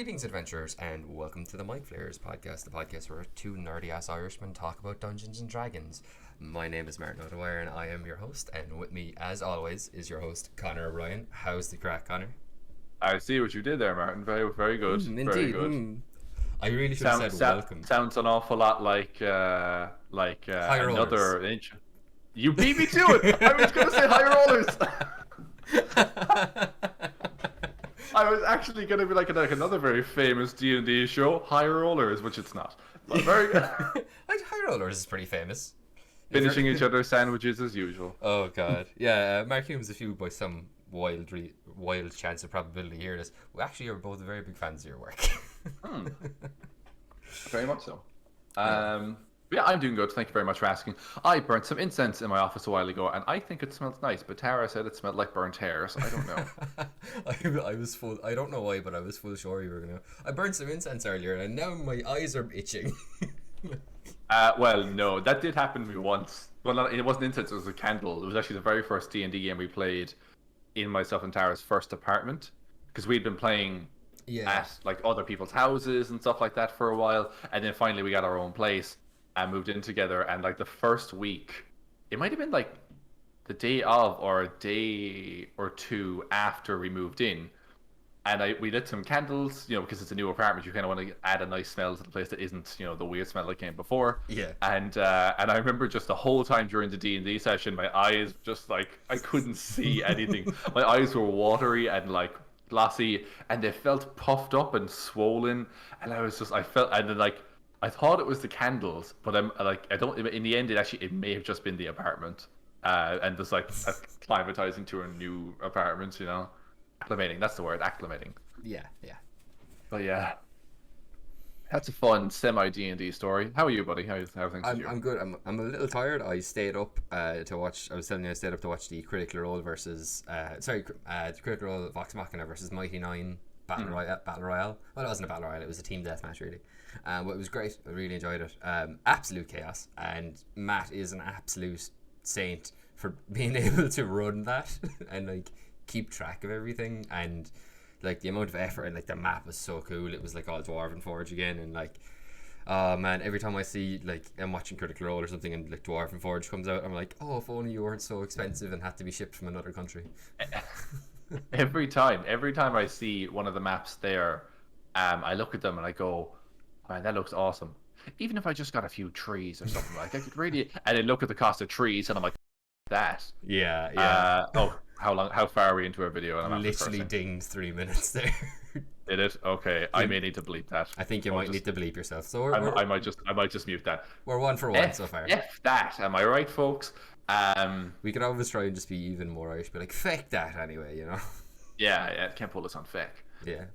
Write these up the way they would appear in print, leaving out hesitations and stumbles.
Greetings, adventurers, and welcome to the Micflayers podcast, the podcast where two nerdy ass Irishmen talk about Dungeons and Dragons. My name is Martin O'Dwyer, and I am your host. And with me, as always, is your host Conor O'Brien. How's the crack, Conor? I see what you did there, Martin. Very, very good. Indeed. Very good. I really should have said welcome. Sounds an awful lot like High another. rollers. You beat me to it. I was going to say high rollers. I was actually going to be like another very famous D&D show, High Rollers, which it's not. But very good. High rollers is pretty famous. Finishing each other's sandwiches as usual. Oh god, yeah. Mark Humes, if you by some wild chance of probability hear this, we actually are both very big fans of your work. Very much so. Yeah, I'm doing good. Thank you very much for asking. I burnt some incense in my office a while ago, and I think it smells nice. But Tara said it smelled like burnt hair, so I don't know. I was full. I don't know why, but I was full sure you were gonna. I burned some incense earlier, and now my eyes are itching. Well, no, that did happen to me once. Well, it wasn't incense; it was a candle. It was actually the very first D&D game we played in myself and Tara's first apartment, because we'd been playing at like other people's houses and stuff like that for a while, and then finally we got our own place and moved in together. And like the first week, it might have been like the day of or a day or two after we moved in, and we lit some candles, because it's a new apartment. You kind of want to add a nice smell to the place that isn't, the weird smell that came before. Yeah. And I remember just the whole time during the D&D session, my eyes just like I couldn't see anything. My eyes were watery and like glossy, and they felt puffed up and swollen. And I felt, and then like I thought it was the candles, but I don't. In the end, it may have just been the apartment, and just like acclimatizing to a new apartment, acclimating. That's the word, acclimating. Yeah. But yeah, that's a fun semi D&D story. How are you, buddy? How are things with you? I'm good. I'm a little tired. I stayed up to watch. I was telling you I stayed up to watch the Critical Role versus the Critical Role Vox Machina versus Mighty Nine Battle Royale. Well, it wasn't a battle royale. It was a team deathmatch, really. But it was great. I really enjoyed it. Absolute chaos, and Matt is an absolute saint for being able to run that and like keep track of everything, and like the amount of effort, and like the map was so cool. It was like all Dwarven Forge again, and like oh man, every time I see like I'm watching Critical Role or something and like Dwarven Forge comes out, I'm like, oh, if only you weren't so expensive and had to be shipped from another country. Every time I see one of the maps there, I look at them and I go, man, that looks awesome. Even if I just got a few trees or something, like I could really, and then look at the cost of trees and I'm like, that. Yeah. How far are we into our video? And I'm literally dinged 3 minutes there. Did it? Okay, I may need to bleep that. I think you might need to bleep yourself. So I might just mute that. We're 1 for 1 so far. F that. Am I right, folks? We could always try and just be even more Irish, but like fake that anyway, Yeah, can't pull this on fake. Yeah.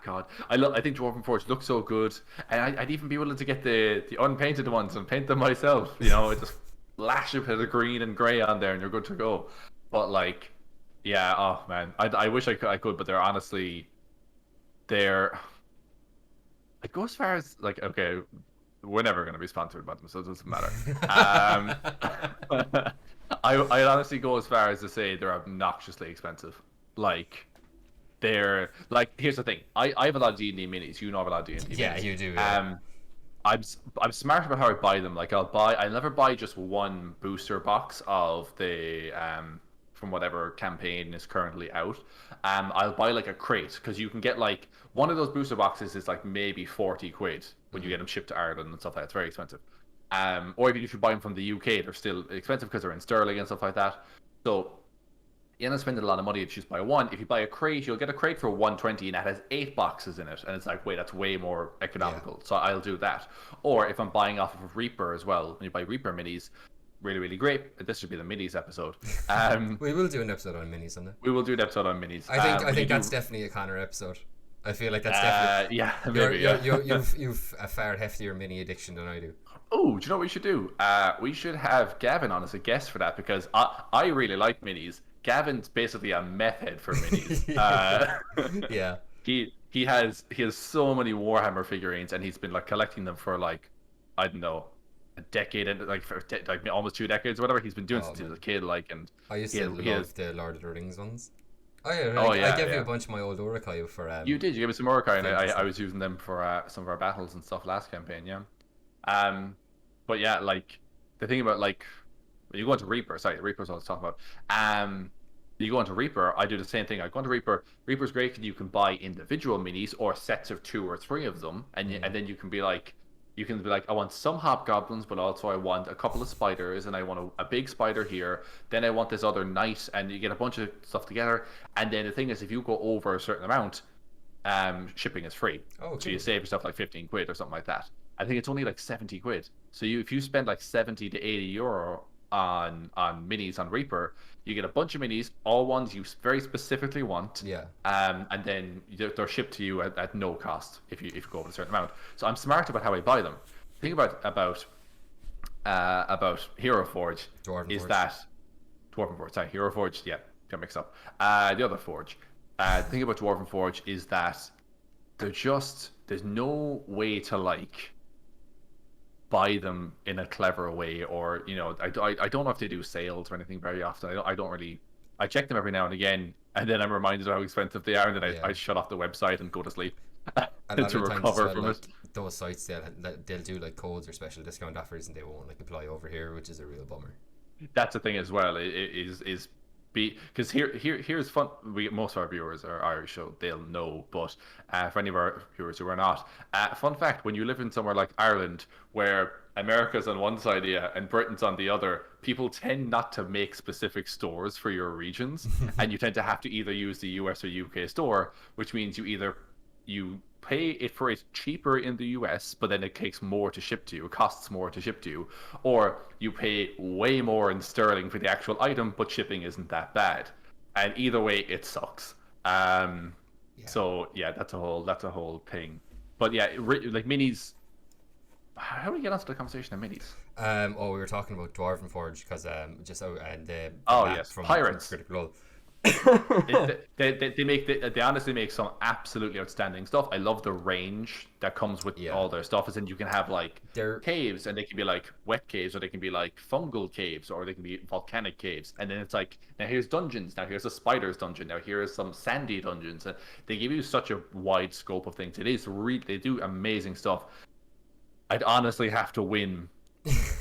God, I think Dwarven Forge looks so good, and I'd even be willing to get the unpainted ones and paint them myself. Just lash a bit of green and grey on there, and you're good to go. But like, yeah, oh man, I wish I could, but they're honestly, I'd go as far as like, okay, we're never going to be sponsored by them, so it doesn't matter. I'd honestly go as far as to say they're obnoxiously expensive. Like, they're like, here's the thing. I have a lot of D&D minis. You know I have a lot of D&D minis. Yeah, you do. Yeah. I'm smart about how I buy them. Like, I never buy just one booster box of the from whatever campaign is currently out. I'll buy like a crate, because you can get like one of those booster boxes is like maybe 40 quid when you get them shipped to Ireland and stuff like that. It's very expensive. Or even if you buy them from the UK, they're still expensive because they're in sterling and stuff like that. So you end up spending a lot of money if you just buy one. If you buy a crate, you'll get a crate for 120, and that has 8 boxes in it, and it's like, wait, that's way more economical. Yeah. So I'll do that. Or if I'm buying off of Reaper as well, when you buy Reaper minis, really, really great. This should be the minis episode. We will do an episode on minis someday. We will do an episode on minis. I think that's definitely a Conor episode. I feel like that's definitely you've a far heftier mini addiction than I do. Oh, do you know what we should do? We should have Gavin on as a guest for that, because I really like minis. Gavin's basically a meth head for minis. Yeah. He has so many Warhammer figurines, and he's been like collecting them for like, I don't know, a decade, and like almost 2 decades or whatever. He's been doing since he was a kid. Like, and I used to love the Lord of the Rings ones. Oh yeah, Oh I yeah, gave you a yeah. bunch of my old Urukai for You did. You gave me some Mordecai, and things and I stuff. was using them for some of our battles and stuff last campaign. Yeah. Um, but yeah, like the thing about like when you go into Reaper, sorry, Reaper's what I was talking about. You go into Reaper, I do the same thing. I go into Reaper. Reaper's great because you can buy individual minis or sets of 2 or 3 of them, and then you can be like, I want some hobgoblins, but also I want a couple of spiders, and I want a big spider here. Then I want this other knight, and you get a bunch of stuff together. And then the thing is, if you go over a certain amount, shipping is free. Oh, So you cool. save yourself like 15 quid or something like that. I think it's only like 70 quid. So if you spend like 70 to 80 euro on minis on Reaper, you get a bunch of minis, all ones you very specifically want. Yeah. And then they're shipped to you at no cost if you go over a certain amount. So I'm smart about how I buy them. The thing about Hero Forge Dwarven is Forge. that Dwarven Forge, sorry, Hero Forge, yeah, got mixed up. The other Forge. The thing about Dwarven Forge is that there's no way to like buy them in a clever way, or I don't know if they do sales or anything very often. I don't really. I check them every now and again, and then I'm reminded of how expensive they are, and then I Yeah. shut off the website and go to sleep A lot to of the times as recover well, from it. like those sites, they'll do like codes or special discount offers, and they won't like apply over here, which is a real bummer. That's the thing as well. Is because here's fun. Most of our viewers are Irish, so they'll know. But for any of our viewers who are not, fun fact: when you live in somewhere like Ireland, where America's on one side, yeah, and Britain's on the other, people tend not to make specific stores for your regions, and you tend to have to either use the US or UK store, which means you pay it for it cheaper in the US, but then it takes more to ship to you. It costs more to ship to you, or you pay way more in sterling for the actual item, but shipping isn't that bad. And either way, it sucks. Yeah. So yeah, that's a whole thing. But yeah, like minis. How do we get onto the conversation of minis? Oh, we were talking about Dwarven Forge because just and the Oh map yes, from pirates. Critical Role. They honestly make some absolutely outstanding stuff. I love the range that comes with Yeah. all their stuff. Is, and you can have like They're caves, and they can be like wet caves, or they can be like fungal caves, or they can be volcanic caves. And then it's like, now here's dungeons. Now here's a spider's dungeon. Now here's some sandy dungeons. And they give you such a wide scope of things. They do amazing stuff. I'd honestly have to win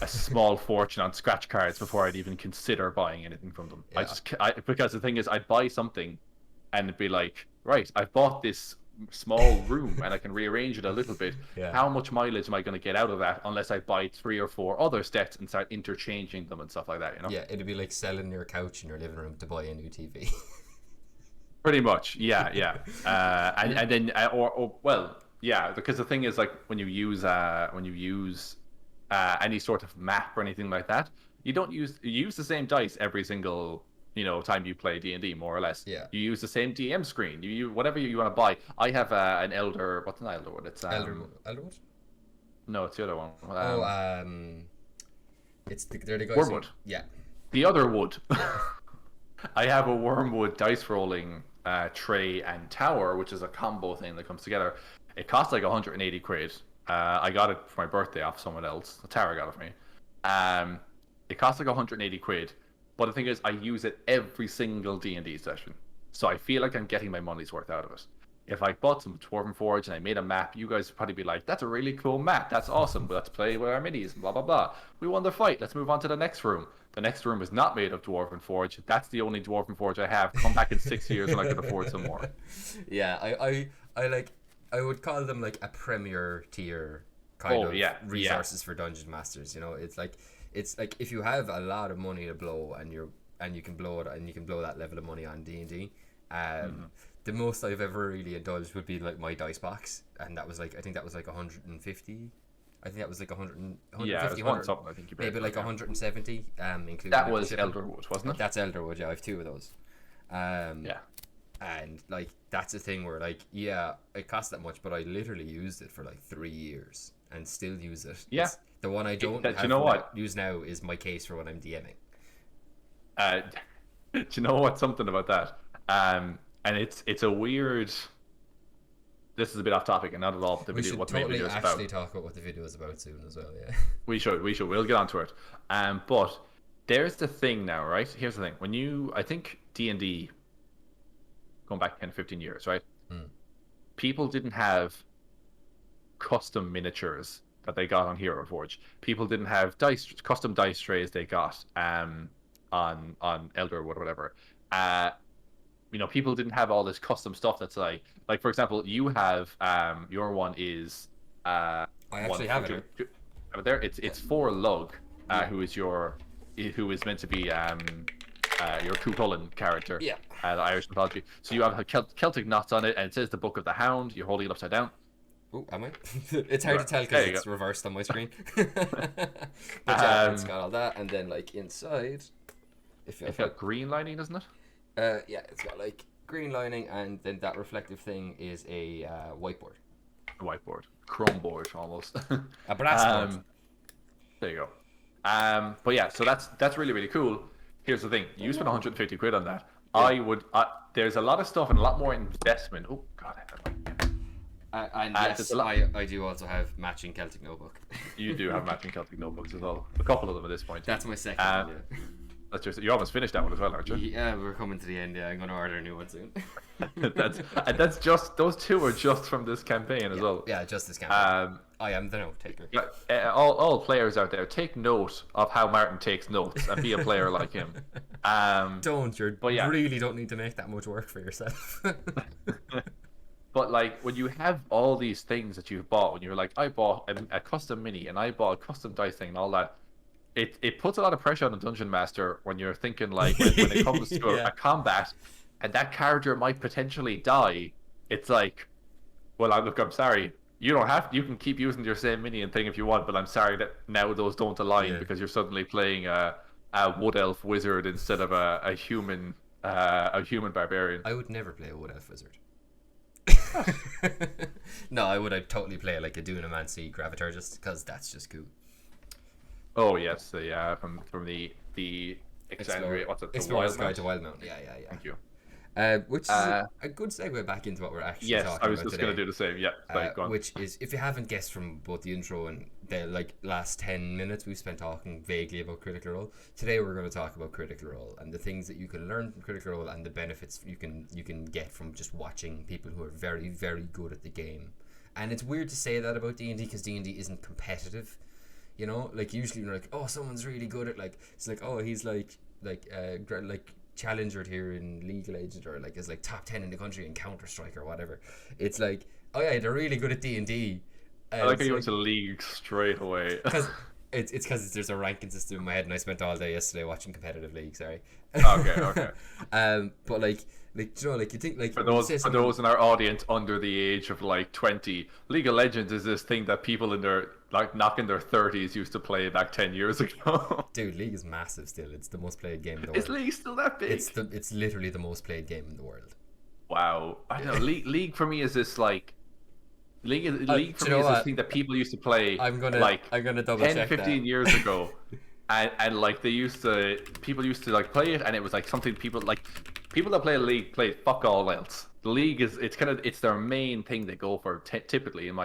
a small fortune on scratch cards before I'd even consider buying anything from them. Yeah. Because the thing is, I'd buy something and it'd be like, right, I've bought this small room and I can rearrange it a little bit. Yeah. How much mileage am I going to get out of that unless I buy 3 or 4 other sets and start interchanging them and stuff like that, Yeah, it'd be like selling your couch in your living room to buy a new TV. Pretty much, yeah, yeah. And then or well, yeah, because the thing is, like when you use any sort of map or anything like that, you use the same dice every single time you play D&D, more or less. Yeah. You use the same DM screen. You whatever you want to buy. I have an elder. What's an elder one? It's Elderwood? no, it's the other one. They're the guys. Wormwood. Yeah. The other wood. I have a wormwood dice rolling tray and tower, which is a combo thing that comes together. It costs like 180 quid. I got it for my birthday off someone else. Tara got it for me. It costs like 180 quid. But the thing is, I use it every single D&D session. So I feel like I'm getting my money's worth out of it. If I bought some Dwarven Forge and I made a map, you guys would probably be like, that's a really cool map. That's awesome. Let's play with our minis and blah, blah, blah. We won the fight. Let's move on to the next room. The next room is not made of Dwarven Forge. That's the only Dwarven Forge I have. Come back in 6 years and I can afford some more. Yeah, I would call them like a premier tier kind of resources for dungeon masters. It's like if you have a lot of money to blow and you can blow it and you can blow that level of money on D&D. The most I've ever really indulged would be like my dice box, and that was like, I think that was like 150. I think that was like 100, 150, Yeah, it was 100, something I think you paid maybe for, like yeah. 170, including That like, was shipping. Elderwood, wasn't it? That's Elderwood, yeah. I have 2 of those. Yeah. And like that's a thing where like, yeah, it cost that much, but I literally used it for like 3 years and still use it. Yeah. The one I don't You know what? use now is my case for when I'm DMing. Do you know what? Something about that. And it's a weird. This is a bit off topic and not at all. What the We video, should what the main totally video is actually about. talk about what the video is about soon as well. Yeah. We should. We'll get onto it. But there's the thing now, right? Here's the thing. I think D&D going back 10, 15 years, right? Mm. People didn't have custom miniatures that they got on Hero Forge. People didn't have custom dice trays they got on Elder Wood or whatever. People didn't have all this custom stuff that's like for example, you have your one is I actually have it. There, it's for Lug, who is meant to be your Cú Chulainn character. Yeah. The Irish mythology. So you have Celtic knots on it, and it says the Book of the Hound. You're holding it upside down. Oh, am I? It's hard to tell because it's reversed on my screen. But yeah, it's got all that, and then like inside, it's got green lining, doesn't it? Yeah, it's got like green lining, and then that reflective thing is a whiteboard. A whiteboard, chrome board almost. A brass board. There you go. But yeah, so that's really really cool. Here's the thing: you spent 150 quid on that. Yeah. There's a lot of stuff and a lot more investment. Oh God, and yes, I do also have matching Celtic notebook. You do have matching Celtic notebooks as well. A couple of them at this point. That's my second one, yeah. You're almost finished that one as well, aren't you? Yeah, we're coming to the end. Yeah, I'm going to order a new one soon. that's just those two are just from this campaign as well. Yeah, just this campaign. I am the note taker. All players out there, take note of how Martin takes notes and be a player like him. Really don't need to make that much work for yourself. But like when you have all these things that you've bought, when you're like, I bought a custom mini and I bought a custom dice thing and all that. It puts a lot of pressure on the dungeon master when you're thinking like when it comes to a combat and that character might potentially die. It's like, well, I'm sorry, you don't have you can keep using your same minion thing if you want, but I'm sorry that now those don't align because you're suddenly playing a wood elf wizard instead of a human barbarian. I would never play a wood elf wizard. No, I'd totally play like a Dunamancy Graviturgist because that's just cool. Oh yes, from the Exandria. What's it? Explorer's Guide to Wildmount. Yeah. Thank you. Which is a good segue back into what we're actually talking about today. Yes, I was just going to do the same. Yeah, go on. Which is, if you haven't guessed from both the intro and the last 10 minutes we've spent talking vaguely about Critical Role, today we're going to talk about Critical Role and the things that you can learn from Critical Role and the benefits you can get from just watching people who are very, very good at the game. And it's weird to say that about D&D because D&D isn't competitive. You know, like usually you're like, oh, someone's really good at it's like, oh, he's like challenger here in League of Legends or like is like top 10 in the country in Counter-Strike or whatever. It's like, oh yeah, they're really good at D&D. I like how you went to League straight away. Because it's because there's a ranking system in my head and I spent all day yesterday watching competitive League. Sorry. Okay. But like you know, like you think like for those in our audience under the age of like 20, League of Legends is this thing that people in their knocking their 30s used to play back 10 years ago. Dude, League is massive still. It's the most played game in the world. Is League still that big? It's literally the most played game in the world. Wow. I don't know. League for me is this like League for me is this thing that people used to play I'm gonna double 10, check 15 that. years ago. And like people used to like play it, and it was like something people that play League play fuck all else. The League it's their main thing they go for typically in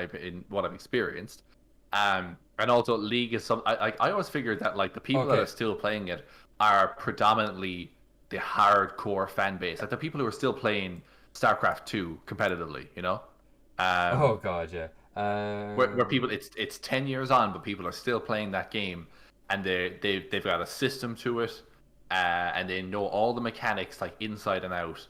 what I've experienced. And also League is I always figured that like the people that are still playing it are predominantly the hardcore fan base, like the people who are still playing StarCraft 2 competitively, you know. Oh god, yeah. Where people it's 10 years on, but people are still playing that game. And they've got a system to it, and they know all the mechanics like inside and out.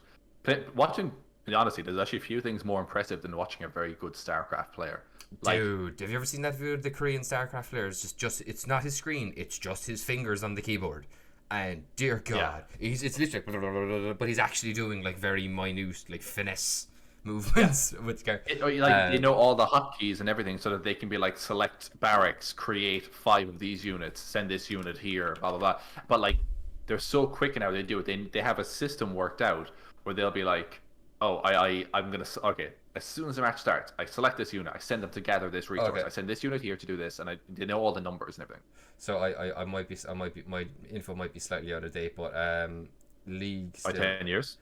Honestly, there's actually a few things more impressive than watching a very good StarCraft player. Dude, have you ever seen that video of the Korean StarCraft player? It's not his screen, it's just his fingers on the keyboard. And dear God, it's literally, but he's actually doing like very minute, like finesse movements with they know all the hotkeys and everything, so that they can be like select barracks, create 5 of these units, send this unit here, blah blah blah. But like they're so quick in how they do it. They have a system worked out where they'll be like, oh, I'm gonna as soon as the match starts, I select this unit, I send them to gather this resource, I send this unit here to do this, and they know all the numbers and everything. So I might be my info might be slightly out of date, but League by 10 years.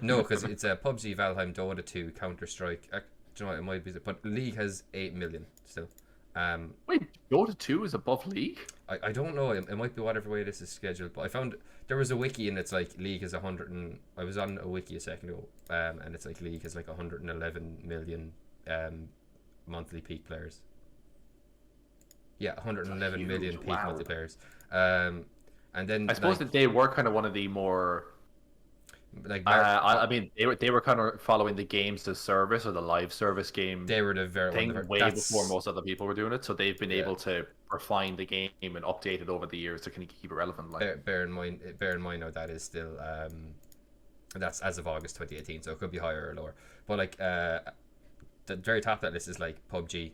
No, because it's a PUBG, Valheim, Dota 2, Counter-Strike. Do you know what, it might be, but League has 8 million still. Wait, Dota 2 is above League? I don't know. It might be whatever way this is scheduled, but I found there was a wiki and it's like League is 100 and I was on a wiki a second ago, and it's like League is like 111 million monthly peak players. Yeah, 111 million peak wow. monthly players. And then I suppose that they were kind of one of the more. like I mean, they were kind of following the games as service or the live service game they were the very thing one of the, way that's, before most other people were doing it. So they've been able to refine the game and update it over the years to kind of keep it relevant. Like, bear in mind now that is still that's as of August 2018, so it could be higher or lower. But like the very top of that list is like PUBG,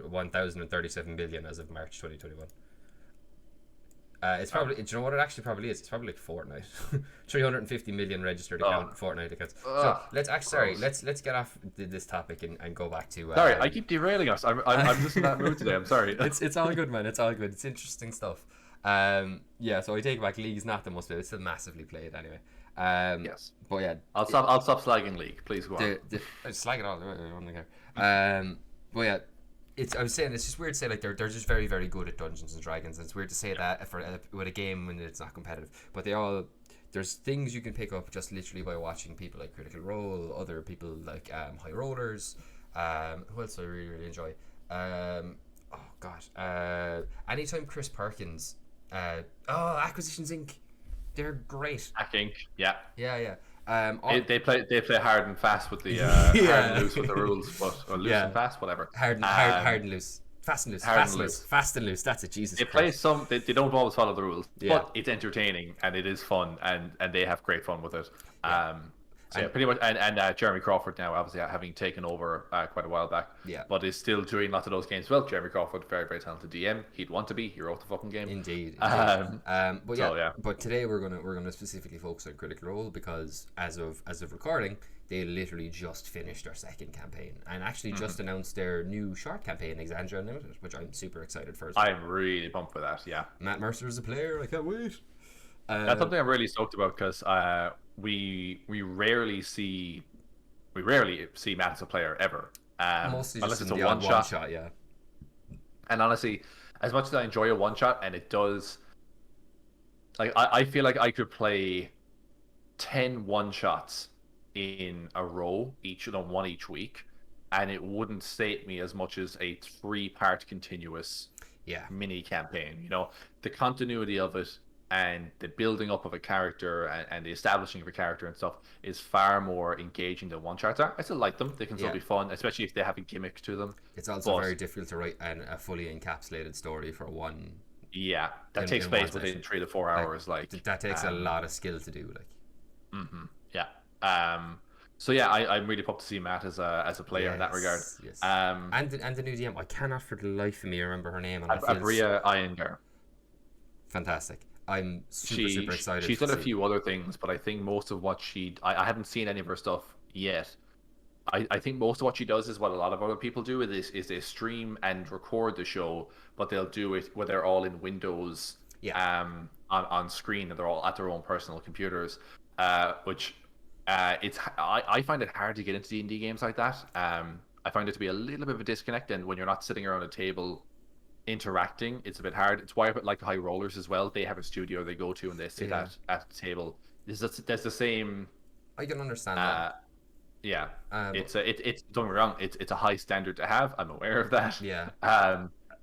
1,037 billion as of March 2021. It's probably, do you know what it actually probably is? It's probably like Fortnite. 350 million registered Fortnite accounts. So let's actually, let's get off this topic and go back to. Sorry, I keep derailing us. I'm just in that mood today. I'm sorry. It's all good, man. It's all good. It's interesting stuff. Yeah. So I take back League's not the most played. It's still massively played anyway. Yes. But yeah, I'll stop slagging League. Please go on. I slag it all. I don't care. But yeah. I was saying it's just weird to say like they're just very very good at Dungeons and Dragons. And it's weird to say that with a game when it's not competitive. But there's things you can pick up just literally by watching people like Critical Role, other people like High Rollers. Who else do I really really enjoy? Oh god. Anytime Chris Perkins. Acquisitions Inc. They're great. Hacking. Yeah. Yeah. They play hard and fast with the hard and loose with the rules, or loose and fast, whatever. Hard and loose, fast and loose, fast and loose. That's it. Jesus. They play some. They don't always follow the rules, but it's entertaining and it is fun, and they have great fun with it. Pretty much, and Jeremy Crawford now, obviously having taken over quite a while back, but is still doing lots of those games. Well, Jeremy Crawford, very very talented DM. He'd want to be. He wrote the fucking game. Indeed. But But today we're gonna specifically focus on Critical Role because as of recording, they literally just finished their second campaign and actually just announced their new short campaign, Exandria Unlimited, which I'm super excited for. I'm really pumped for that. Yeah. Matt Mercer is a player. I can't wait. That's something I'm really stoked about because we rarely see Matt as a player ever. Mostly unless just it's a one shot, yeah. And honestly, as much as I enjoy a one shot, and it does, like I feel like I could play 10 one shots in a row, one each week, and it wouldn't sate me as much as a 3-part continuous mini campaign. You know, the continuity of it and the building up of a character and the establishing of a character and stuff is far more engaging than one shots are. I still like them. They can still be fun, especially if they have a gimmick to them. It's also very difficult to write a fully encapsulated story for one. Yeah, that takes place within 3 to 4 hours. Like that takes a lot of skill to do. Like, yeah. So yeah, I'm really pumped to see Matt as a player in that regard. Yes. And the new DM, I cannot for the life of me remember her name. Abria Iyengar. Fantastic. I'm super excited. She's done a few other things, but I think most of what I haven't seen any of her stuff yet. I think most of what she does is what a lot of other people do. Is they stream and record the show, but they'll do it where they're all in Windows, on screen, and they're all at their own personal computers. Which I find it hard to get into D&D games like that. I find it to be a little bit of a disconnect, and when you're not sitting around a table interacting, it's a bit hard. It's why I like High Rollers as well. They have a studio they go to and they sit at the table. There's the same. I can understand that. Yeah, it's don't get me wrong. It's a high standard to have. I'm aware of that. Yeah.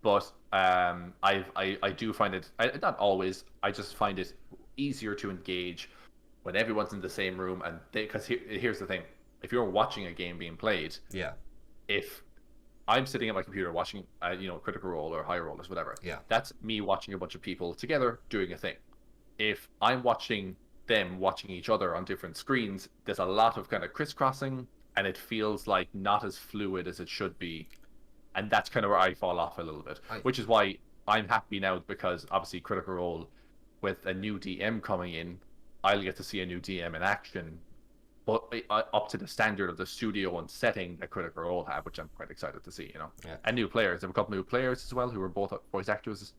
But I do find it, not always. I just find it easier to engage when everyone's in the same room, and because here's the thing: if you're watching a game being played, if I'm sitting at my computer watching, Critical Role or High Rollers, whatever. Yeah. That's me watching a bunch of people together doing a thing. If I'm watching them watching each other on different screens, there's a lot of kind of crisscrossing, and it feels like not as fluid as it should be. And that's kind of where I fall off a little bit, which is why I'm happy now, because obviously Critical Role, with a new DM coming in, I'll get to see a new DM in action, but up to the standard of the studio and setting that Critical Role have, which I'm quite excited to see, And new players. There have a couple new players as well who are both voice actors.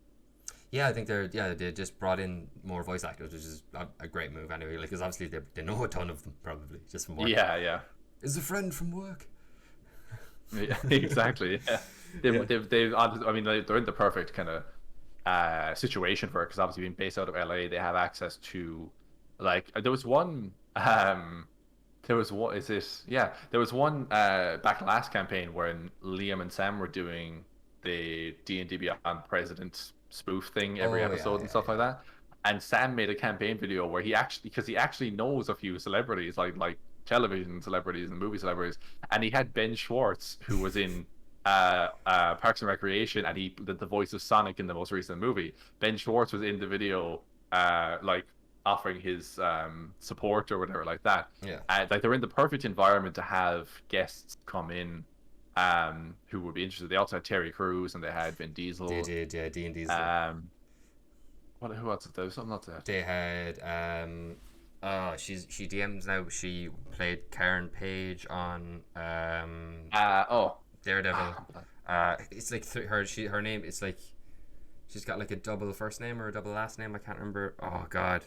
Yeah, I think they just brought in more voice actors, which is a great move anyway. Like, because obviously they know a ton of them probably just from work. Yeah. Is a friend from work. Yeah, exactly. Yeah. Yeah. I mean, they're in the perfect kind of situation for it because obviously being based out of LA, they have access to like there was one there was what is this? Yeah, there was one back last campaign when Liam and Sam were doing the D&D Beyond President spoof thing every Oh yeah, episode and yeah, stuff like yeah. that. And Sam made a campaign video where because he actually knows a few celebrities like television celebrities and movie celebrities, and he had Ben Schwartz who was in Parks and Recreation, and he did the voice of Sonic in the most recent movie. Ben Schwartz was in the video, like offering his support or whatever like that. Yeah. Like they're in the perfect environment to have guests come in, who would be interested. They also had Terry Crews and they had Vin Diesel. They did, yeah, D&D's. Who else? There was something else there. They had she DMs now. She played Karen Page on Daredevil. It's like her name. It's like she's got like a double first name or a double last name. I can't remember. Oh God,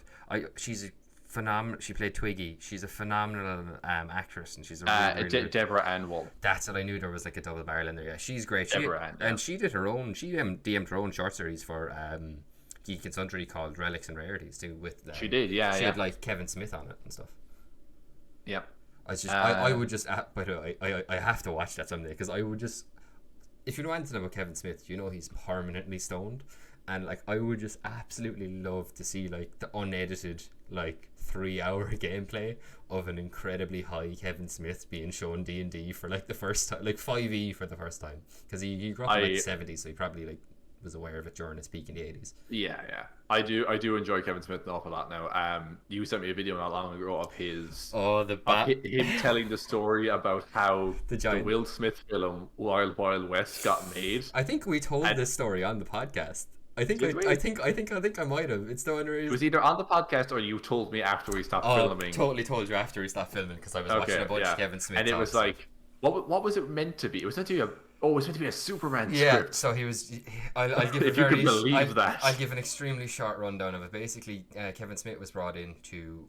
she's a phenomenal. She played Twiggy. She's a phenomenal actress, and she's a really Deborah Ann Woll. That's what I knew. There was like a double barrel in there. Yeah, she's great. And she did her own. She DM'd her own short series for Geek and Sundry called Relics and Rarities too. With she did, yeah. She had like Kevin Smith on it and stuff. Yeah. I would just. By the way, I have to watch that someday because I would just. If you know anything about Kevin Smith, you know he's permanently stoned, and like I would just absolutely love to see like the unedited like 3-hour gameplay of an incredibly high Kevin Smith being shown D&D for like the first time, like 5e for the first time, because he grew up in like the 70s, so he probably like was aware of it during its peak in the 80s. Yeah. I do enjoy Kevin Smith an awful lot now. You sent me a video not long ago of him telling the story about how the Will Smith film Wild Wild West got made. I think we told this story on the podcast. I think I might have. It's the one where it was either on the podcast or you told me after we stopped filming. Totally told you after we stopped filming because I was watching a bunch of Kevin Smith. And it was like, what was it meant to be? It was meant to be it was meant to be a Superman script. Yeah, so he was. I'll give if you can believe that. I'll give an extremely short rundown of it. Basically, Kevin Smith was brought in to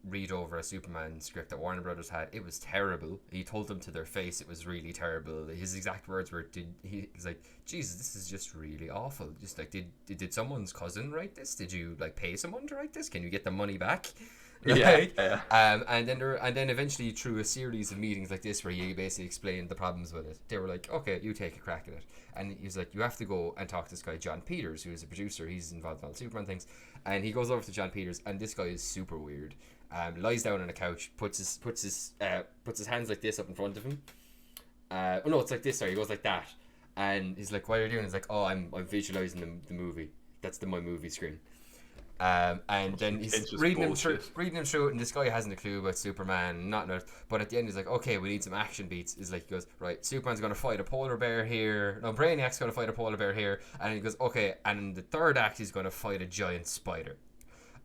read over a Superman script that Warner Brothers had. It was terrible. He told them to their face it was really terrible. His exact words were, he's like, Jesus, this is just really awful. Just like, did someone's cousin write this? Did you like pay someone to write this? Can you get the money back? Yeah. And then eventually through a series of meetings like this where he basically explained the problems with it, they were like, okay, you take a crack at it. And he's like, you have to go and talk to this guy John Peters, who is a producer. He's involved in all the Superman things. And he goes over to John Peters, and this guy is super weird. Lies down on a couch, puts his hands like this up in front of him. No, it's like this. Sorry, he goes like that, and he's like, "What are you doing?" He's like, "Oh, I'm visualizing the movie. That's my movie screen." And then he's reading him through it, and this guy hasn't a clue about Superman, not Earth. But at the end, he's like, "Okay, we need some action beats." He's like, he goes, "Right, Superman's gonna fight a polar bear here. No, Brainiac's gonna fight a polar bear here." And he goes, "Okay," and in the third act, he's gonna fight a giant spider.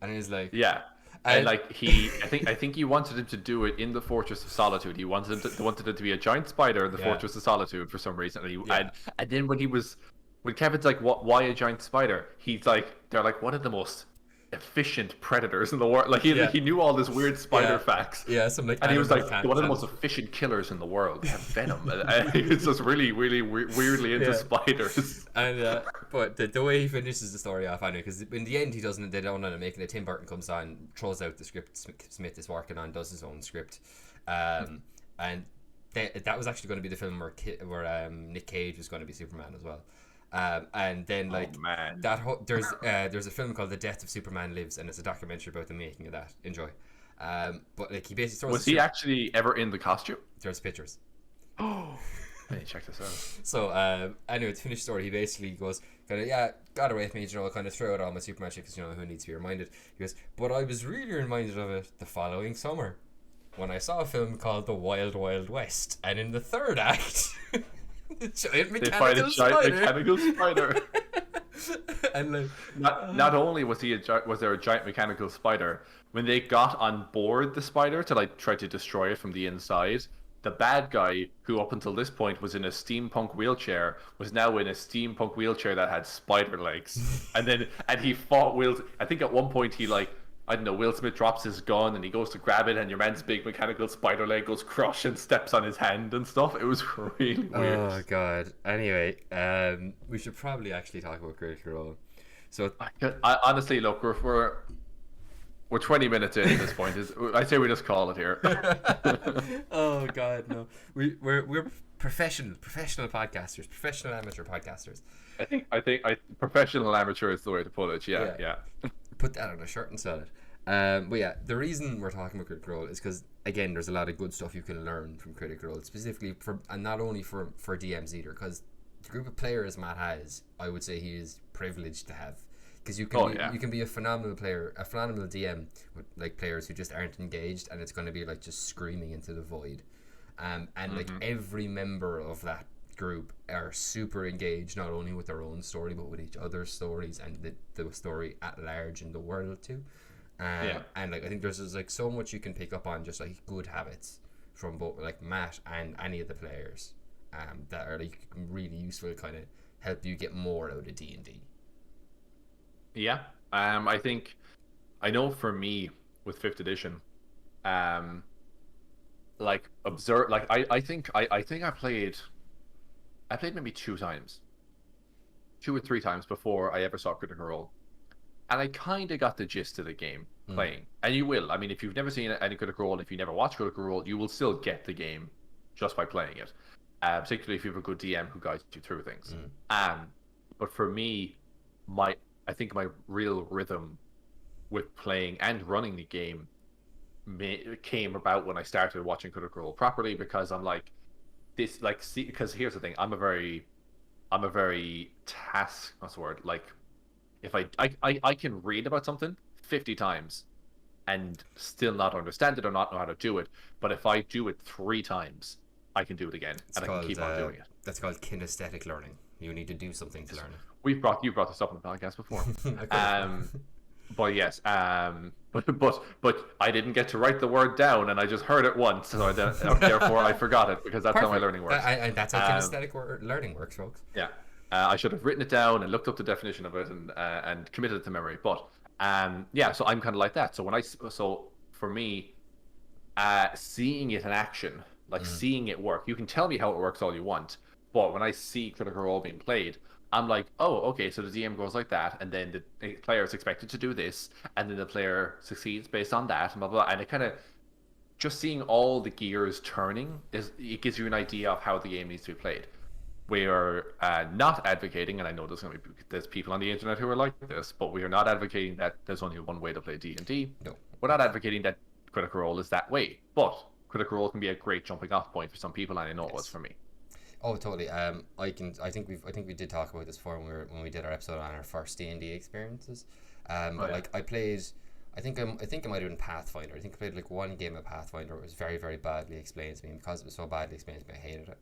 And he's like, "Yeah." And like I think he wanted him to do it in the Fortress of Solitude. He wanted it to be a giant spider in the Fortress of Solitude for some reason. And then when Kevin's like, why a giant spider? He's like, they're like one of the most efficient predators in the world. Like he knew all this weird spider facts. Yeah, some like. And he was like one of the most efficient killers in the world. They have venom. And he's just really, really weirdly into spiders. And but the way he finishes the story off, anyway, because in the end they don't end up making it. Tim Burton comes on, throws out the script Smith is working on, does his own script, and that was actually going to be the film where Nick Cage was going to be Superman as well. And then there's a film called The Death of Superman Lives, and it's a documentary about the making of that. Enjoy. But like he basically was he actually ever in the costume? There's pictures. Oh, I need to check this out. So anyway, to finish the story, he basically goes got away with me, kind of throw out all my Superman shit because who needs to be reminded. He goes, but I was really reminded of it the following summer when I saw a film called The Wild Wild West, and in the third act. The giant mechanical spider. And like, not only was there a giant mechanical spider, when they got on board the spider to like try to destroy it from the inside, the bad guy, who up until this point was in a steampunk wheelchair, was now in a steampunk wheelchair that had spider legs. and he fought Will. I think at one point he like I don't know, Will Smith drops his gun and he goes to grab it, and your man's big mechanical spider leg goes crush and steps on his hand and stuff. It was really weird. Oh god. Anyway, we should probably actually talk about Critical Role. So I honestly, look, we're 20 minutes in at this point. I say we just call it here. Oh god, no. We're professional podcasters, professional amateur podcasters. I think professional amateur is the way to put it. Yeah. Put that on a shirt and sell it. But yeah, the reason we're talking about Critical Role is because, again, there's a lot of good stuff you can learn from Critical Role, specifically and not only for DMs either, because the group of players Matt has, I would say he is privileged to have, because you can be a phenomenal player, a phenomenal DM with like players who just aren't engaged, and it's going to be like just screaming into the void, and like every member of that group are super engaged, not only with their own story but with each other's stories and the story at large in the world too. And like I think there's like so much you can pick up on, just like good habits from both like Matt and any of the players, that are like really useful to kind of help you get more out of D&D. Yeah. I think, I know for me with 5th edition, like observe, like I think I played maybe 2 or 3 times before I ever saw Critical Role, and I kind of got the gist of the game playing. And you will, I mean, if you've never seen any Critical Role, if you never watched Critical Role, you will still get the game just by playing it, particularly if you have a good DM who guides you through things. But for me, I think my real rhythm with playing and running the game came about when I started watching Critical Role properly, because I'm like, this, like, see, because here's the thing, I'm a very task, what's the word, like, if I can read about something 50 times and still not understand it or not know how to do it, but if I do it 3 times, I can do it again, and I can keep on doing it. That's called kinesthetic learning. You need to do something to learn it. You brought this up on the podcast before. But yes, but I didn't get to write the word down, and I just heard it once, so therefore I forgot it, because that's how my learning works. And that's how kinesthetic learning works, folks. Yeah, I should have written it down and looked up the definition of it and committed it to memory. But yeah, so I'm kind of like that. So for me, seeing it in action, like seeing it work, you can tell me how it works all you want, but when I see Critical Role being played, I'm like, oh, okay, so the DM goes like that, and then the player is expected to do this, and then the player succeeds based on that, and blah, blah, blah. And it kind of, just seeing all the gears turning, it gives you an idea of how the game needs to be played. We are not advocating, and I know there's people on the internet who are like this, but we are not advocating that there's only one way to play D&D. No. We're not advocating that Critical Role is that way, but Critical Role can be a great jumping off point for some people, and I know it was for me. Oh, totally. I think we did talk about this before when we did our episode on our first D&D experiences. Like I played, I think it might have been Pathfinder. I think I played like one game of Pathfinder. It was very, very badly explained to me, and because it was so badly explained to me, I hated it.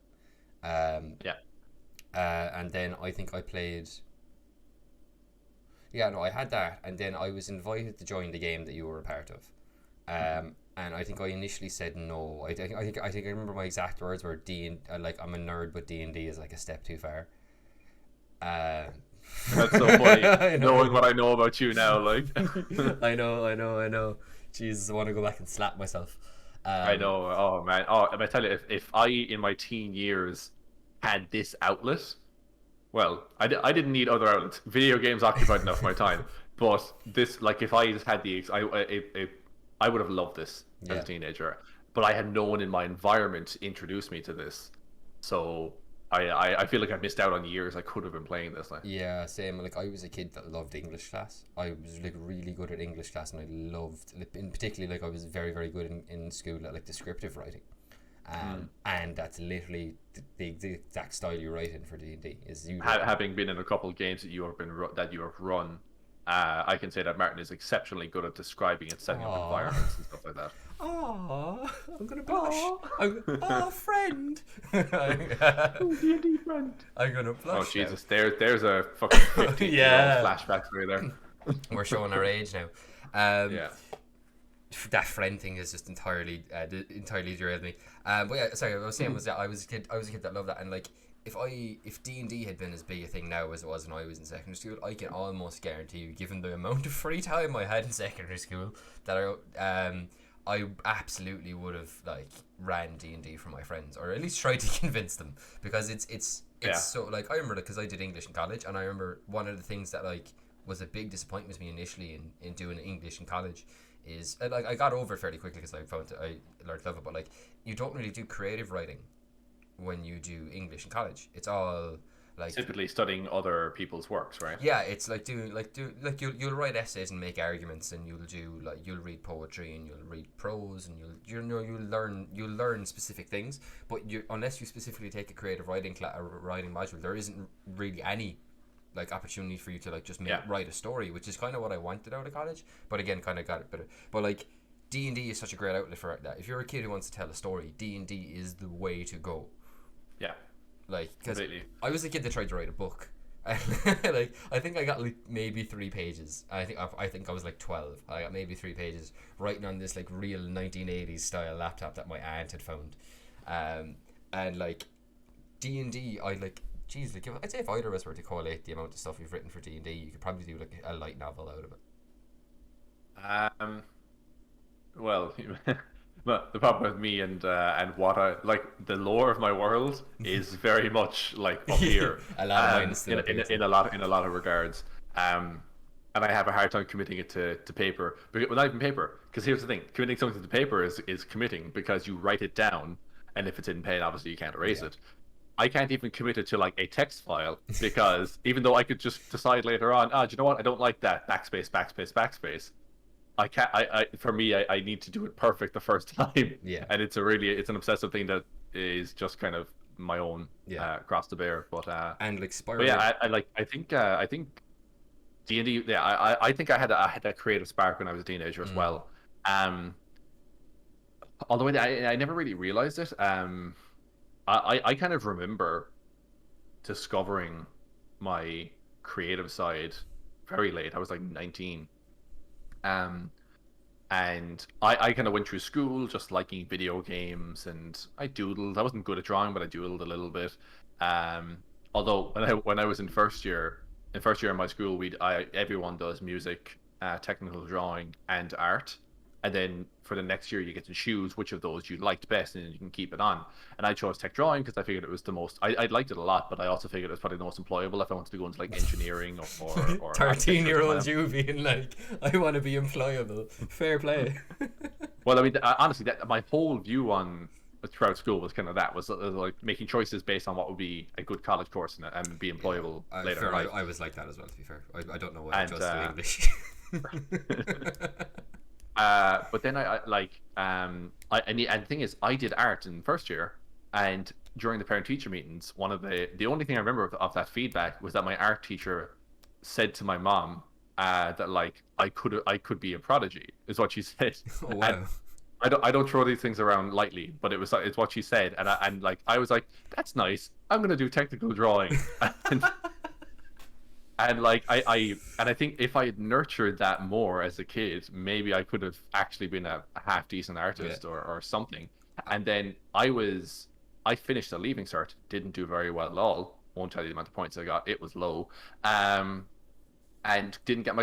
And then I think I played. Yeah, no, I had that, and then I was invited to join the game that you were a part of. And I think I initially said no. I think I remember my exact words were like, I'm a nerd, but D&D is like a step too far. That's so funny. Knowing what I know about you now, like. I know. Jesus, I want to go back and slap myself. I know. Oh man. Oh, I tell you, if I in my teen years had this outlet, well, I didn't need other outlets. Video games occupied enough of my time, but this, like, if I just had I would have loved this as a teenager, but I had no one in my environment to introduce me to this, so I feel like I missed out on years I could have been playing this. Like. Yeah, same. Like, I was a kid that loved English class. I was like really good at English class, and I loved, in particularly, like, I was very, very good in school at like descriptive writing, and that's literally the exact style you write in for D&D. Is you having been in a couple of games that you have run. I can say that Martin is exceptionally good at describing and setting up environments and stuff like that. Oh, I'm gonna blush. Friend. D&D friend. I'm gonna blush. Oh Jesus, there's a fucking 50-year-old flashback right there. We're showing our age now. Yeah. That friend thing is just entirely derailed me. But yeah, sorry, what I was saying was that I was a kid that loved that, and like if D&D had been as big a thing now as it was when I was in secondary school, I can almost guarantee you, given the amount of free time I had in secondary school, that I absolutely would have like ran D&D for my friends, or at least tried to convince them, because it's so like I remember because I did English in college, and I remember one of the things that like was a big disappointment to me initially in doing English in college is like I got over it fairly quickly because I found I learned to love it, but like you don't really do creative writing when you do English in college. It's all like typically studying other people's works, right? yeah, it's like you'll write essays and make arguments, and you'll read poetry and you'll read prose, and you'll learn specific things. But unless you specifically take a creative writing writing module, there isn't really any like opportunity for you to like just write a story, which is kind of what I wanted out of college. But again, kind of got it better. But like D&D is such a great outlet for that. If you're a kid who wants to tell a story, D&D is the way to go. Yeah. Like, because I was a kid that tried to write a book. Like, I think I got like maybe 3 pages. I think I was like 12. I got maybe 3 pages writing on this like real 1980s style laptop that my aunt had found. And like D&D, I like, geez, like I'd say if either of us were to collate the amount of stuff we've written for D&D, you could probably do like a light novel out of it. Well, but the problem with me and what I like, the lore of my world is very much like up here. A lot of mine is still in a lot of regards. And I have a hard time committing it to paper. But not even paper, because here's the thing: committing something to paper is committing, because you write it down, and if it's in pen, obviously you can't erase it. I can't even commit it to like a text file, because even though I could just decide later on, do you know what? I don't like that backspace, backspace, backspace. I can't. For me, I need to do it perfect the first time. Yeah. And it's an obsessive thing that is just kind of my own cross to bear. But and like But yeah, I think D&D. Yeah, I think I had a creative spark when I was a teenager as well. Although I never really realized it. I kind of remember discovering my creative side very late. I was like 19. And I kind of went through school just liking video games, and I doodled. I wasn't good at drawing, but I doodled a little bit. Although when I was in first year in my school, everyone does music, technical drawing, and art. And then for the next year, you get to choose which of those you liked best, and you can keep it on. And I chose tech drawing because I figured it was the most. I liked it a lot, but I also figured it was probably the most employable if I wanted to go into like engineering or 13-year-old you being like, I want to be employable. Fair play. Well, I mean, honestly, my whole view on throughout school was kind of that was like making choices based on what would be a good college course and be employable later in life. I was like that as well. To be fair, I don't know what I chose to English. But then and the thing is, I did art in first year, and during the parent-teacher meetings, one of the only thing I remember of that feedback was that my art teacher said to my mom that like I could be a prodigy, is what she said. Oh, wow. And I don't throw these things around lightly, but it's what she said, and I was like, that's nice. I'm gonna do technical drawing. And like I think if I had nurtured that more as a kid, maybe I could have actually been a half decent artist or something. And then I finished the leaving cert, didn't do very well at all. Won't tell you the amount of points I got. It was low. And didn't get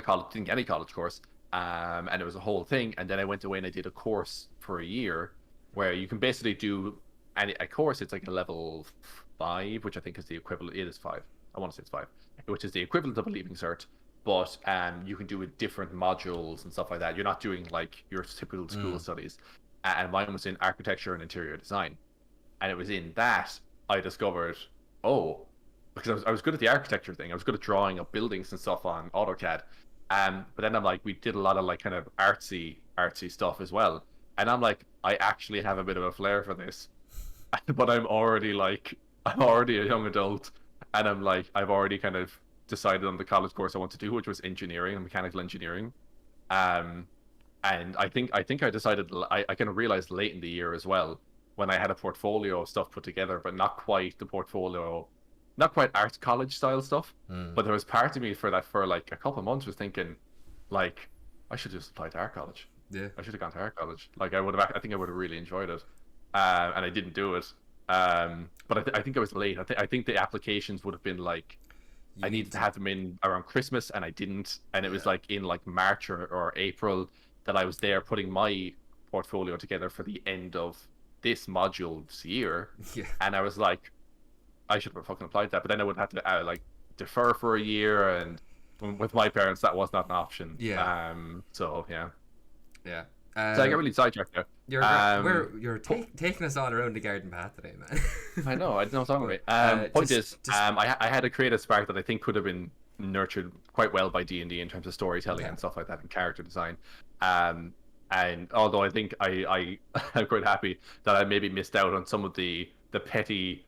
any college course. And it was a whole thing. And then I went away and I did a course for a year where you can basically do a course. It's like a level 5, which I think is the equivalent. It is 5. I want to say it's 5, which is the equivalent of a leaving cert, but you can do it different modules and stuff like that. You're not doing like your typical school studies. And mine was in architecture and interior design. And it was in that I discovered, because I was good at the architecture thing. I was good at drawing up buildings and stuff on AutoCAD. But then I'm like, we did a lot of like kind of artsy stuff as well. And I'm like, I actually have a bit of a flair for this. But I'm already a young adult. And I'm like, I've already kind of decided on the college course I want to do, which was engineering and mechanical engineering. And I think I decided, I kind of realized late in the year as well, when I had a portfolio of stuff put together, but not quite the portfolio, not quite arts college style stuff. But there was part of me for like a couple of months was thinking, like, I should just apply to art college. Yeah. I should have gone to art college. Like I think I would have really enjoyed it. And I didn't do it. But I think I was late. I think the applications would have been like I needed to have them in around Christmas, and I didn't. And it was like in like March or April that I was there putting my portfolio together for the end of this module's year. Yeah. And I was like, I should have fucking applied that. But then I would have to like defer for a year, and with my parents, that was not an option. Yeah. So yeah. Yeah. So I get really sidetracked there. You're taking us all around the garden path today, man. I know, I know it's on me. Point is, I had a creative spark that I think could have been nurtured quite well by D&D in terms of storytelling and stuff like that, and character design. And although I think I'm quite happy that I maybe missed out on some of the petty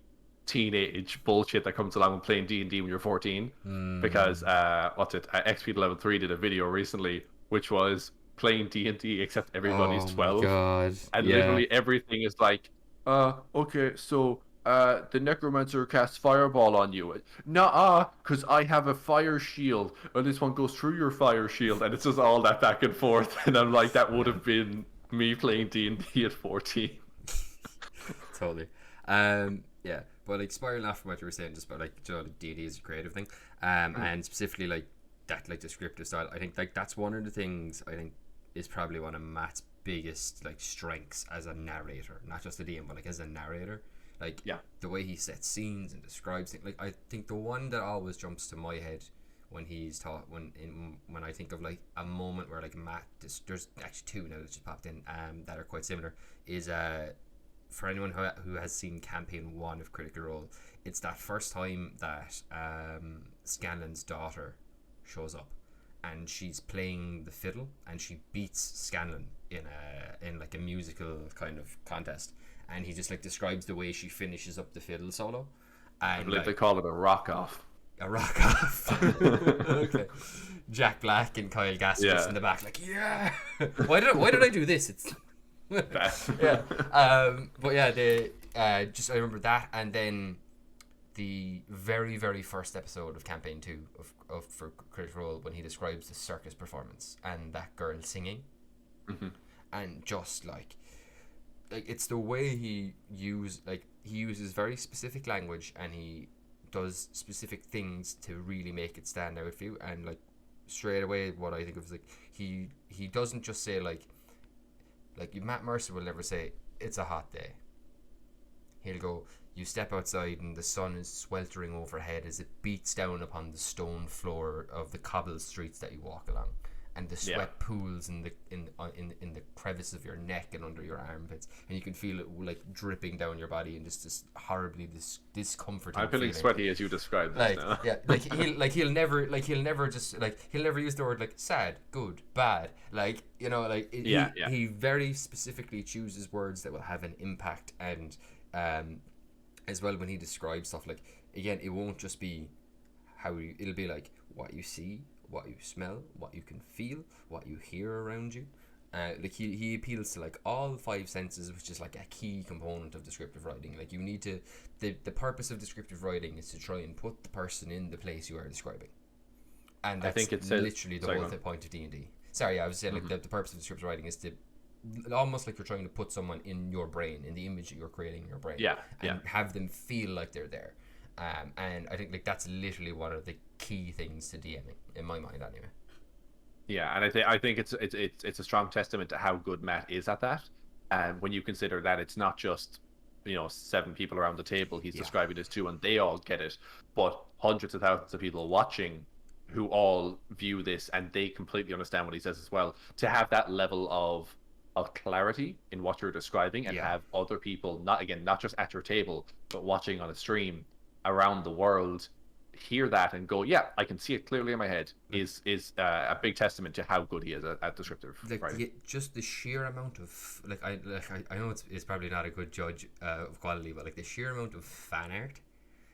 teenage bullshit that comes along with playing D&D when you're 14, because XP Level 3 did a video recently which was playing D&D except everybody's 12. God. And literally everything is like, okay, so the necromancer casts fireball on you. Nuh-uh, because I have a fire shield, and this one goes through your fire shield, and it's just all that back and forth. And I'm like, that would have been me playing D&D at 14. Totally. Yeah, but like spiraling off from what you were saying, just about like, you know, like D&D is a creative thing, and specifically like that, like descriptive style. I think like that's one of the things I think is probably one of Matt's biggest like strengths as a narrator, not just a DM, but like as a narrator. Like the way he sets scenes and describes things. Like I think the one that always jumps to my head when he's taught when I think of like a moment where like Matt, there's actually two now that just popped in that are quite similar, is for anyone who has seen campaign 1 of Critical Role, it's that first time that Scanlan's daughter shows up, and she's playing the fiddle, and she beats Scanlan in like a musical kind of contest, and he just like describes the way she finishes up the fiddle solo. And I believe they call it a rock off. A rock off. Okay. Jack Black and Kyle Gass just in the back, like, yeah. Why did I do this? It's yeah. But yeah, I remember that, and then the very, very first episode of campaign 2 of for Critical Role, when he describes the circus performance and that girl singing, and just like it's the way he uses very specific language, and he does specific things to really make it stand out for you. And like straight away, what I think of is like he doesn't just say like Matt Mercer will never say it's a hot day. He'll go, you step outside and the sun is sweltering overhead as it beats down upon the stone floor of the cobbled streets that you walk along, and the sweat pools in the crevice of your neck and under your armpits, and you can feel it like dripping down your body, and just this horribly discomforting. I'm feeling sweaty as you describe this now. Yeah, he'll never use the word like sad, good, bad, like, you know, like he very specifically chooses words that will have an impact. And as well, when he describes stuff, like, again, it won't just be it'll be like what you see, what you smell, what you can feel, what you hear around you. Like he appeals to like all 5 senses, which is like a key component of descriptive writing. Like you need to, the purpose of descriptive writing is to try and put the person in the place you are describing, and that's literally the whole point of D&D. Sorry, I was saying like the purpose of descriptive writing is to almost like you're trying to put someone in your brain, in the image that you're creating in your brain, and have them feel like they're there. And I think like that's literally one of the key things to DMing in my mind, anyway. Yeah, and I think it's a strong testament to how good Matt is at that. And when you consider that it's not just 7 people around the table he's describing this to, and they all get it, but hundreds of thousands of people watching who all view this and they completely understand what he says as well. To have that level of clarity in what you're describing, and have other people not just at your table but watching on a stream around the world hear that and go, yeah, I can see it clearly in my head, is a big testament to how good he is at descriptive writing. Just the sheer amount of I know it's probably not a good judge of quality, but like the sheer amount of fan art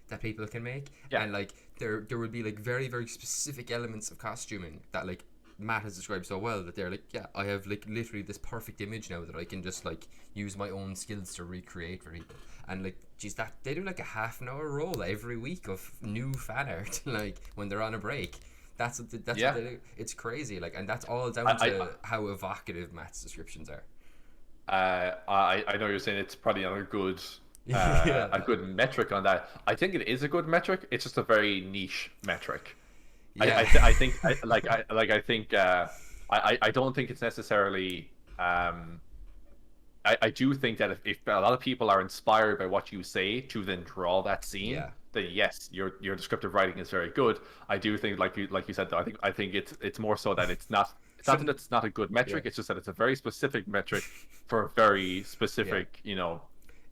that people can make, and like there would be like very, very specific elements of costuming that like Matt has described so well, that they're like, yeah, I have like literally this perfect image now that I can just like use my own skills to recreate for people. And like, geez, that they do like a half-an-hour roll every week of new fan art, like when they're on a break. That's what they do. It's crazy, like, and that's all down to how evocative Matt's descriptions are. I know you're saying it's probably not a good a good metric on that. I think it is a good metric. It's just a very niche metric. Yeah. I think I think I don't think it's necessarily. I do think that if a lot of people are inspired by what you say to then draw that scene, Yeah. then yes, your descriptive writing is very good. I do think, like you said, though, I think it's more so that it's not that Shouldn't. it's not a good Yeah. metric. It's just that it's a very specific metric for a very Yeah. specific,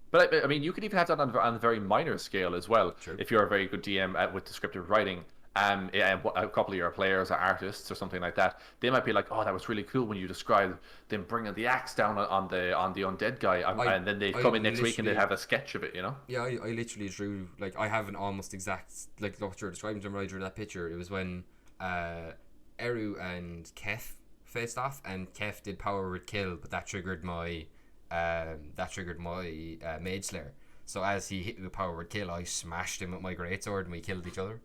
But I mean, you could even have that on a very minor scale as well. True. If you're a very good DM with descriptive writing, and a couple of your players are artists or something like that, they might be like, "Oh, that was really cool when you described them bringing the axe down on the undead guy," and then they I come in next week and they literally. have a sketch of it, you know? Yeah, I literally drew, like, I have an almost exact, like what you're describing to me. I drew that picture. It was when Eru and Kef faced off, and Kef did power word kill, but that triggered my Mage Slayer. So as he hit me with power word kill, I smashed him with my greatsword, and we killed each other.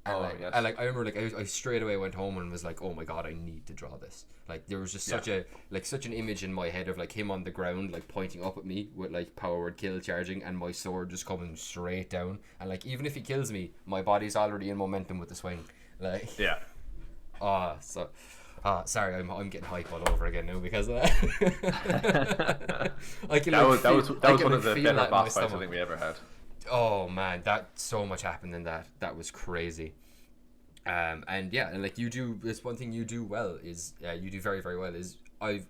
And Oh like, yes. I remember, like, I straight away went home and was like, oh my god, I need to draw this. Like, there was just such an image in my head of, like, him on the ground, like, pointing up at me with, like, power word kill charging, and my sword just coming straight down. And, like, even if he kills me, my body's already in momentum with the swing. Like, Yeah. sorry, I'm getting hype all over again now because of that. I can, That like, was I one can, of like, the feel better that in my boss fights I stomach. think we ever had. Oh man, that so much happened in that. That was crazy. And yeah, and like you do, this one thing you do well is you do very very well is I've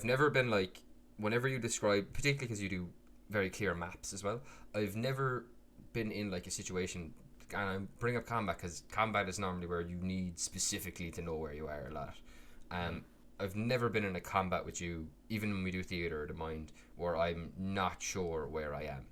never been like, whenever you describe, particularly because you do very clear maps as well. I've never been in like a situation, and I bring up combat because combat is normally where you need specifically to know where you are a lot. I've never been in a combat with you, even when we do theater of the mind, where I'm not sure where I am.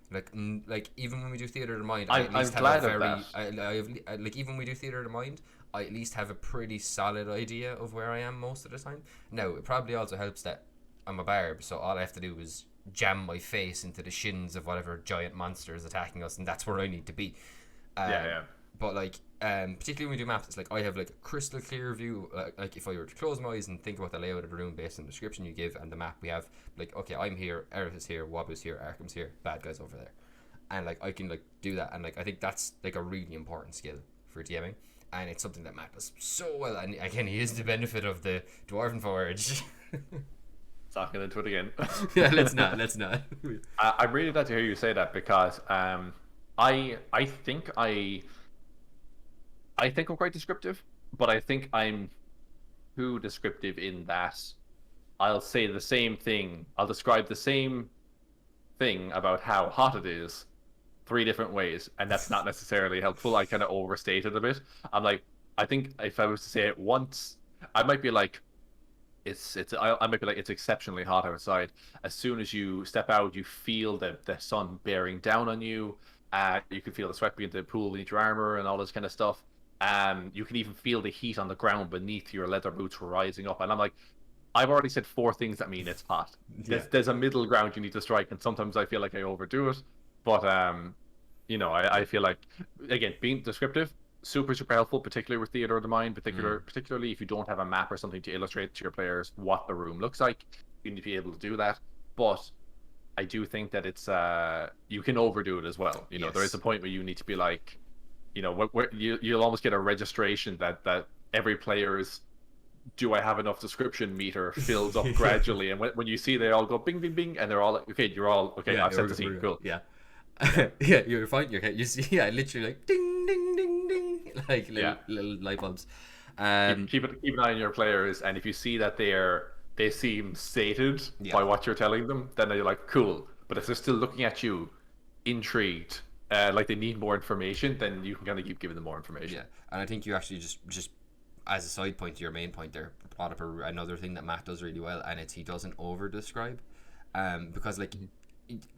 Like even when we do theater of the mind, I at I'm least have glad a of very that. like even when we do theater of the mind, I at least have a pretty solid idea of where I am most of the time. Now it probably also helps that I'm a barb, so all I have to do is jam my face into the shins of whatever giant monster is attacking us, and that's where I need to be. Yeah. But like, particularly when we do maps, it's like I have like a crystal clear view. Like if I were to close my eyes and think about the layout of the room based on the description you give and the map we have, like, okay, I'm here, Aerith is here, Wabu's here, Arkham's here, bad guys over there, and like I can like do that, and like I think that's like a really important skill for DMing, and it's something that Matt does so well. And again, he is the benefit of the Dwarven Forge. Talking into it again. Yeah, let's not. I'm really glad to hear you say that because I think I'm quite descriptive, but I think I'm too descriptive in that I'll say the same thing. I'll describe the same thing about how hot it is 3 different ways, and that's not necessarily helpful. I kind of overstate it a bit. I'm like, I think if I was to say it once, I might be like, I might be like, it's exceptionally hot outside. As soon as you step out, you feel the sun bearing down on you. You can feel the sweat beginning to pool beneath your armor and all this kind of stuff. You can even feel the heat on the ground beneath your leather boots rising up. And I'm like, I've already said 4 things that mean it's hot. There's a middle ground you need to strike, and sometimes I feel like I overdo it. But I feel like, again, being descriptive, super super helpful, particularly with theater of the mind, particularly if you don't have a map or something to illustrate to your players what the room looks like. You need to be able to do that. But I do think that it's you can overdo it as well. Yes. There is a point where you need to be like, where you'll almost get a registration that every player's do I have enough description meter fills up gradually, and when you see they all go bing bing bing, and they're all like, okay, you're all okay. I've set the scene, cool. Yeah. Yeah, you're fine. You see, literally like ding ding ding ding, like little light bulbs. Keep an eye on your players, and if you see that they seem sated by what you're telling them, then you're like, cool. But if they're still looking at you, intrigued, like they need more information, then you can kind of keep giving them more information. Yeah, and I think you actually just as a side point to your main point there, brought up another thing that Matt does really well, and it's he doesn't over describe, because like.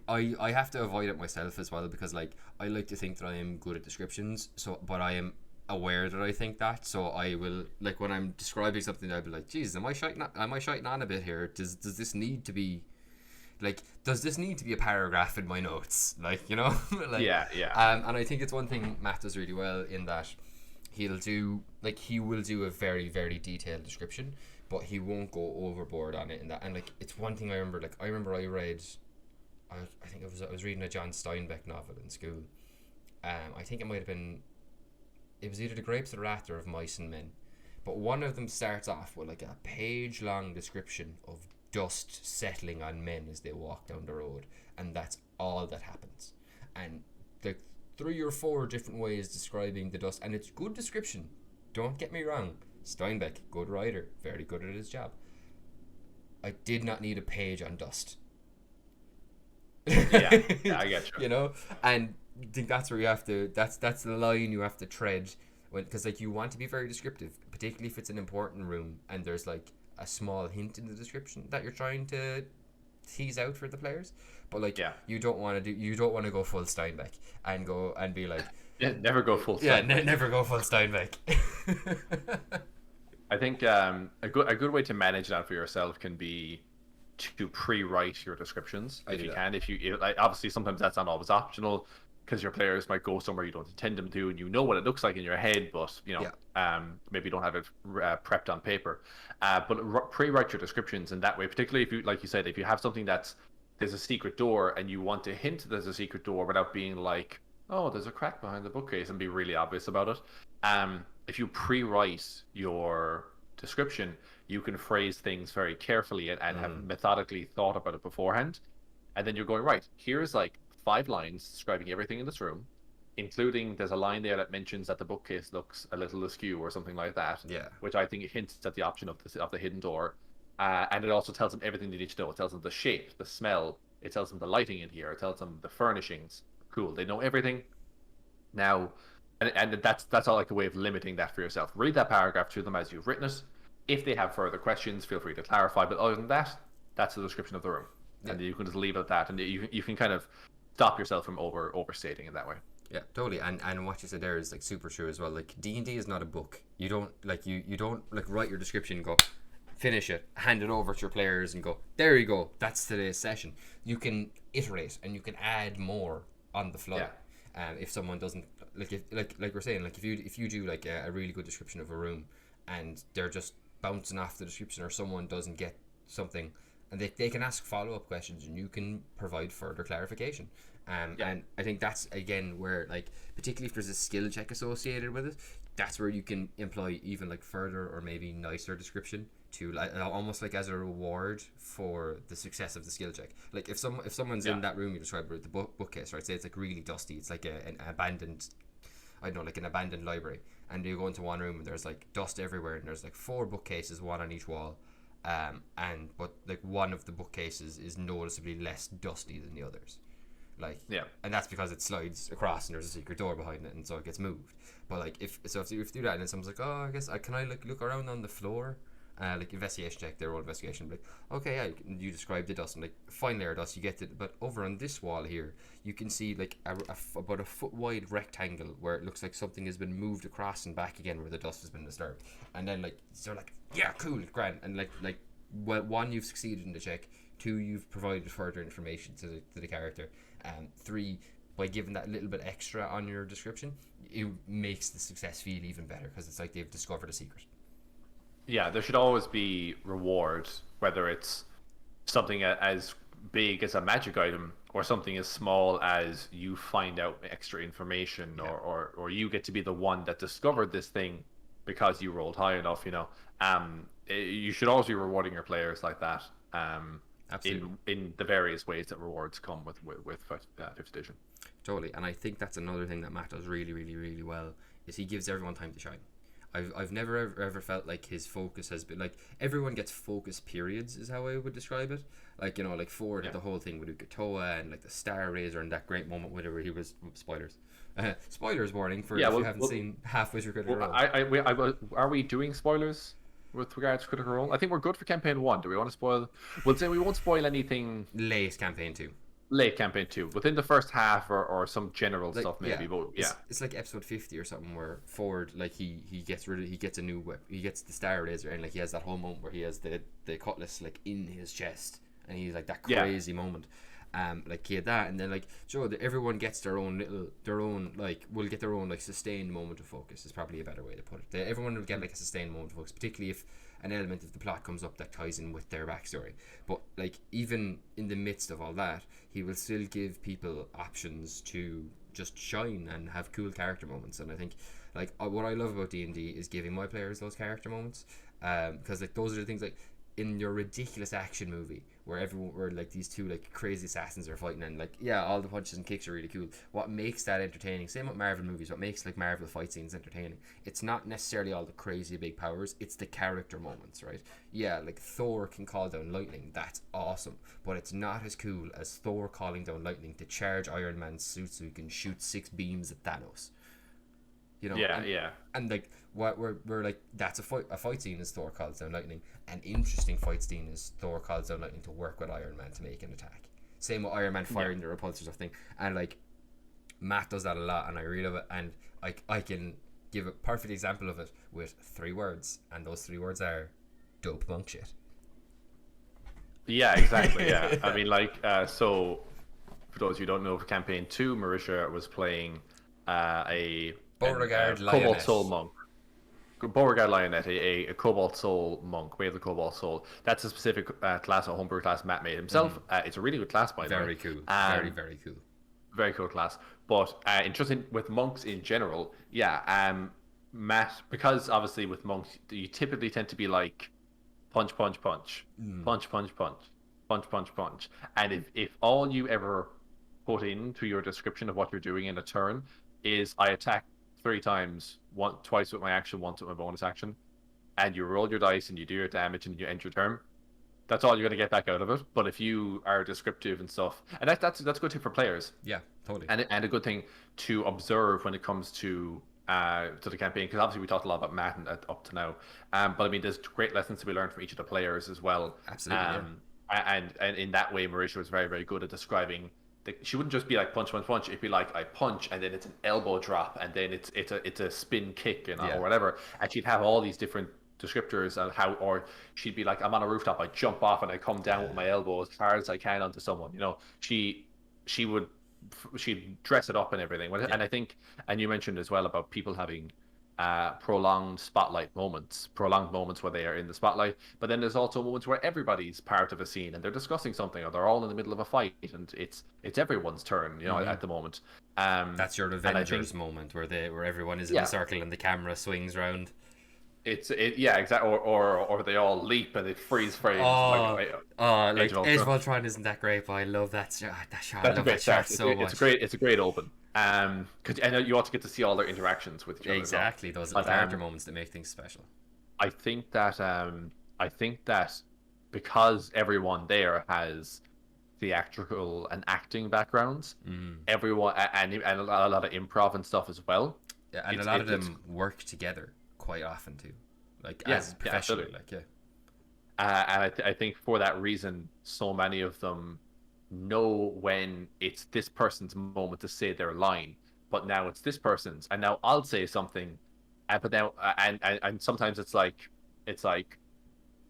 I have to avoid it myself as well, because like I like to think that I am good at descriptions, but I am aware that I think that, so I will, like, when I'm describing something, I'll be like, Jesus, am I shouting on a bit here? Does this need to be a paragraph in my notes, like, like, yeah. And I think it's one thing Matt does really well in that he will do a very very detailed description, but he won't go overboard on it in that. And like, it's one thing I remember I read I think I was reading a John Steinbeck novel in school. I think it might have been. It was either The Grapes of the Wrath or of Mice and Men, but one of them starts off with like a page-long description of dust settling on men as they walk down the road, and that's all that happens. And the 3 or 4 different ways describing the dust, and it's good description. Don't get me wrong, Steinbeck, good writer, very good at his job. I did not need a page on dust. Yeah, I get you. You know, and I think that's where you have to. That's the line you have to tread, because like you want to be very descriptive, particularly if it's an important room and there's like a small hint in the description that you're trying to tease out for the players. But like, you don't want to go full Steinbeck and be like, never go full Steinbeck. Never go full Steinbeck. I think a good way to manage that for yourself can be to pre-write your descriptions if you can. If you like, obviously sometimes that's not always optional because your players might go somewhere you don't intend them to, and you know what it looks like in your head, but maybe you don't have it prepped on paper. But pre-write your descriptions, and that way, particularly if you, like you said, if you have something there's a secret door and you want to hint there's a secret door without being like, oh, there's a crack behind the bookcase, and be really obvious about it. If you pre-write your description, you can phrase things very carefully and have methodically thought about it beforehand. And then you're going, right, here's like 5 lines describing everything in this room, including there's a line there that mentions that the bookcase looks a little askew or something like that. Yeah. Which I think it hints at the option of the hidden door. And it also tells them everything they need to know. It tells them the shape, the smell. It tells them the lighting in here. It tells them the furnishings. Cool. They know everything. Now, and that's all like a way of limiting that for yourself. Read that paragraph to them as you've written it. If they have further questions, feel free to clarify. But other than that, that's the description of the room. Yeah. And you can just leave it at that. And you can kind of stop yourself from overstating in that way. Yeah, totally. And what you said there is like super true as well. Like D&D is not a book. You don't like you don't like write your description and go finish it, hand it over to your players and go, there you go, that's today's session. You can iterate and you can add more on the fly. Yeah. If someone doesn't like we're saying, like if you do like a really good description of a room and they're just bouncing off the description, or someone doesn't get something, and they can ask follow-up questions and you can provide further clarification. And I think that's again where, like, particularly if there's a skill check associated with it, that's where you can employ even like further or maybe nicer description to like almost like as a reward for the success of the skill check. Like if someone's in that room you described with the bookcase, right? Say it's like really dusty, it's like an abandoned, I don't know, like an abandoned library, and you go into one room and there's like dust everywhere and there's like 4 bookcases, one on each wall, but like one of the bookcases is noticeably less dusty than the others. Like, and that's because it slides across and there's a secret door behind it, and so it gets moved. But like if you do that and then someone's like, oh, I guess can I like look around on the floor, like investigation check, their own investigation, like, okay, yeah, you describe the dust and like fine layer dust, you get it, but over on this wall here you can see like about a foot wide rectangle where it looks like something has been moved across and back again where the dust has been disturbed. And then like so like, yeah, cool, grand, and like well, 1, you've succeeded in the check, 2, you've provided further information to the character, 3, by giving that little bit extra on your description, it makes the success feel even better because it's like they've discovered a secret. Yeah, there should always be rewards, whether it's something as big as a magic item or something as small as you find out extra information, or you get to be the one that discovered this thing because you rolled high enough, you know. You should always be rewarding your players like that. In the various ways that rewards come with 5th edition. Totally, and I think that's another thing that Matt does really, really, really well, is he gives everyone time to shine. I've never ever felt like his focus has been like, everyone gets focus periods is how I would describe it. Like, you know, like Ford did the whole thing with Ukatoa and like the Star Razor and that great moment where he was spoilers warning for if you haven't seen halfway through Critical Role. Are we doing spoilers with regards to Critical Role? I think we're good for campaign 1. Do we want to spoil? We'll say we won't spoil anything late campaign 2. Late campaign 2, within the first half, or some general stuff maybe. But it's like episode 50 or something where Ford, like he gets a new whip, he gets the Star Razor, and like he has that whole moment where he has the cutlass like in his chest, and he's like that crazy moment. Like he had that, and then like everyone gets their own will get their own like sustained moment of focus is probably a better way to put it. Everyone will get like a sustained moment of focus, particularly if an element of the plot comes up that ties in with their backstory. But like even in the midst of all that, he will still give people options to just shine and have cool character moments. And I think like what I love about D&D is giving my players those character moments, because like those are the things like in your ridiculous action movie where like these two like crazy assassins are fighting, and like yeah, all the punches and kicks are really cool. What makes that entertaining, same with Marvel movies, what makes like Marvel fight scenes entertaining, it's not necessarily all the crazy big powers, it's the character moments, right? Yeah, like Thor can call down lightning, that's awesome, but it's not as cool as Thor calling down lightning to charge Iron Man's suit so he can shoot 6 beams at Thanos. And like what we're like, that's a fight scene is Thor calls down lightning. An interesting fight scene is Thor calls down lightning to work with Iron Man to make an attack. Same with Iron Man firing the repulsors of thing. And like Matt does that a lot, and I really love it. And I can give a perfect example of it with 3 words, and those 3 words are dope monk shit. Yeah, exactly. Yeah, I mean, like, so for those of you who don't know, for campaign 2, Marisha was playing a Beauregard Cobalt Soul monk. Beauregard Lionett, a Cobalt Soul monk, Way of the Cobalt Soul. That's a specific class, a homebrew class Matt made himself. It's a really good class, by the way. Very cool. Very cool. Very cool class. But interesting with monks in general, Matt, because obviously with monks, you typically tend to be like punch, punch, punch, punch, punch, punch, punch, punch, punch. And if all you ever put into your description of what you're doing in a turn is I attack 3 times, twice with my action, once with my bonus action, and you roll your dice and you do your damage and you end your turn, that's all you're going to get back out of it. But if you are descriptive and stuff, and that's a good thing for players. Yeah, totally. And a good thing to observe when it comes to the campaign, because obviously we talked a lot about Matt up to now, but I mean there's great lessons to be learned from each of the players as well. Absolutely. And in that way, Marisha was very, very good at describing. She wouldn't just be like punch, punch, punch. It'd be like I punch, and then it's an elbow drop, and then it's a spin kick, or whatever. And she'd have all these different descriptors of how, or she'd be like, I'm on a rooftop, I jump off, and I come down with my elbow as hard as I can onto someone. She'd dress it up and everything. And I think, and you mentioned as well about people having prolonged moments where they are in the spotlight, but then there's also moments where everybody's part of a scene and they're discussing something, or they're all in the middle of a fight, and it's everyone's turn, at the moment. That's your Avengers moment where everyone is in a circle and the camera swings around. Exactly. Or they all leap and it freeze frames. Age of Ultron isn't that great, but I love that shot. I love that shot so much. It's a great open. Because I know you also get to see all their interactions with each other. Exactly, those are the character moments that make things special. I think that because everyone there has theatrical and acting backgrounds, everyone and a lot of improv and stuff as well. Yeah, and a lot of them work together quite often too, as professionally, and I think for that reason, so many of them know when it's this person's moment to say their line, but now it's this person's, and now I'll say something, but now and sometimes it's like,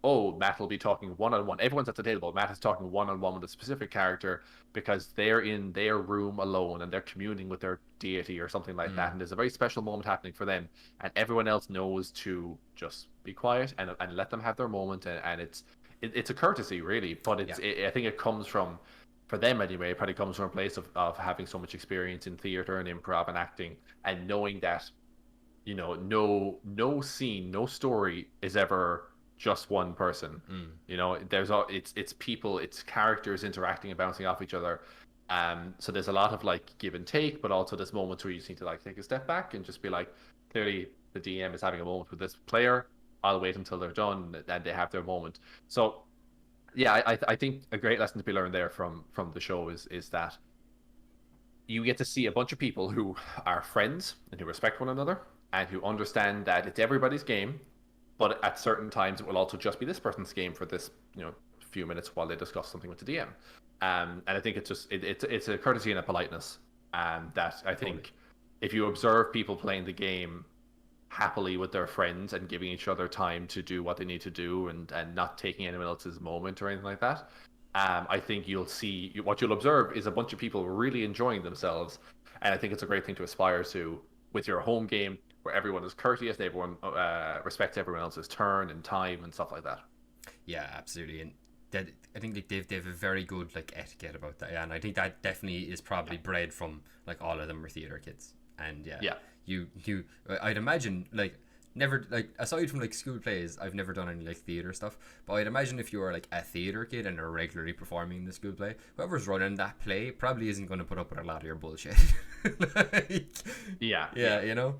oh, Matt will be talking one-on-one. Everyone's at the table. Matt is talking one-on-one with a specific character because they're in their room alone and they're communing with their deity or something like that. And there's a very special moment happening for them. And everyone else knows to just be quiet and let them have their moment. And it's a courtesy, really. But I think it comes from, for them anyway, it probably comes from a place of having so much experience in theater and improv and acting, and knowing that, no scene, no story is ever just one person. It's people, it's characters interacting and bouncing off each other. So there's a lot of give and take, but also there's moments where you just need to take a step back and just be like, clearly the DM is having a moment with this player. I'll wait until they're done and they have their moment. So yeah, I think a great lesson to be learned there from the show is that you get to see a bunch of people who are friends and who respect one another and who understand that it's everybody's game. But at certain times, it will also just be this person's game for this, few minutes while they discuss something with the DM. And I think it's a courtesy and a politeness. That I think if you observe people playing the game happily with their friends and giving each other time to do what they need to do and not taking anyone else's moment or anything like that, I think what you'll observe is a bunch of people really enjoying themselves. And I think it's a great thing to aspire to with your home game, where everyone is courteous, everyone respects everyone else's turn and time and stuff like that. Yeah, absolutely. And that, I think like they've a very good like etiquette about that. Yeah, and I think that definitely is probably bred from like all of them are theater kids. And Yeah. you I'd imagine like never like aside from like school plays, I've never done any like theater stuff, but I'd imagine if you are like a theater kid and are regularly performing in the school play, whoever's running that play probably isn't going to put up with a lot of your bullshit. Like, yeah, you know.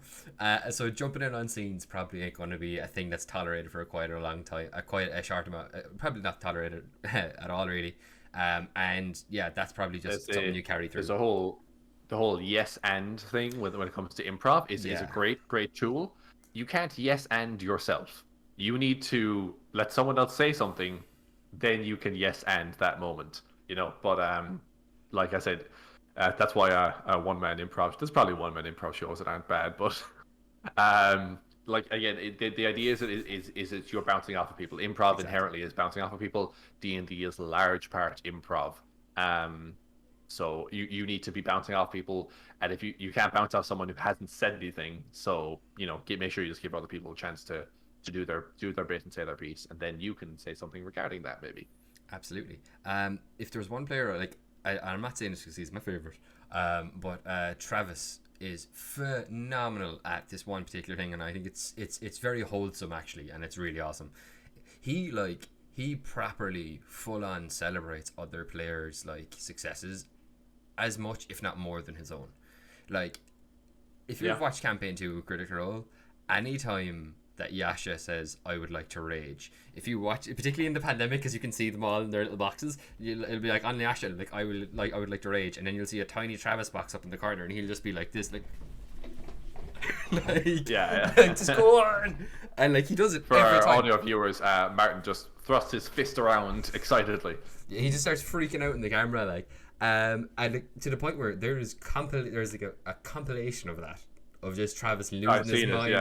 So jumping in on scenes probably ain't going to be a thing that's tolerated for quite a long time, quite a short amount, probably not tolerated at all really. And yeah, that's probably just something you carry through. There's the whole yes and thing when it comes to improv is a great tool. You can't yes and yourself. You need to let someone else say something, then you can yes and that moment, you know. But like I said, that's why a one man improv. There's probably one man improv shows that aren't bad, but like again, the idea is that you're bouncing off of people. Improv inherently is bouncing off of people. D&D is large part improv. So you need to be bouncing off people, and if you can't bounce off someone who hasn't said anything, so you know, make sure you just give other people a chance to do their bit and say their piece, and then you can say something regarding that maybe. Absolutely. If there's one player like I'm not saying this because he's my favorite, but Travis is phenomenal at this one particular thing, and I think it's very wholesome actually, and it's really awesome. He properly full on celebrates other players' like successes as much, if not more, than his own. Like, if you've watched Campaign 2 Critical Role, anytime that Yasha says, I would like to rage, if you watch, particularly in the pandemic, because you can see them all in their little boxes, it'll be like, on Yasha, like, I would like to rage, and then you'll see a tiny Travis box up in the corner, and he'll just be like this, like, like, like, just go on. And like, he does it for every our time. audio viewers. Martin just thrust his fist around excitedly. He just starts freaking out in the camera, like, and like, to the point where there's like a compilation of that, of just Travis losing his mind,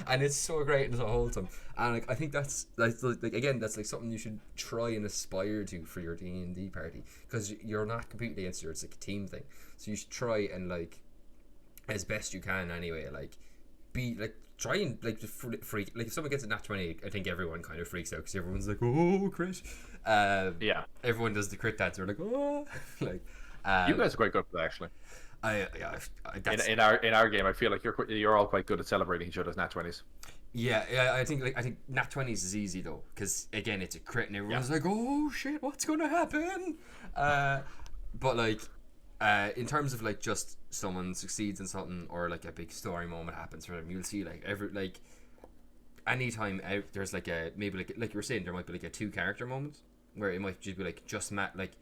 and it's so great and so wholesome. And like, I think that's like again, that's like something you should try and aspire to for your D&D party, because you're not completely against it. It's like a team thing, so you should try and like, as best you can anyway, like, be like, try and like just freak. Like, if someone gets a nat 20, I think everyone kind of freaks out because everyone's like, oh, crit. Everyone does the crit dance. They're like, oh, like. You guys are quite good for that, actually. In our game, I feel like you're all quite good at celebrating each other's nat 20s. Yeah, I think nat 20s is easy though, because again, it's a crit and everyone's like, oh shit, what's gonna happen? But like, in terms of like just someone succeeds in something, or like a big story moment happens for them, you'll see like anytime there's like a, maybe like you were saying, there might be like a 2 character moment where it might just be like just Matt, like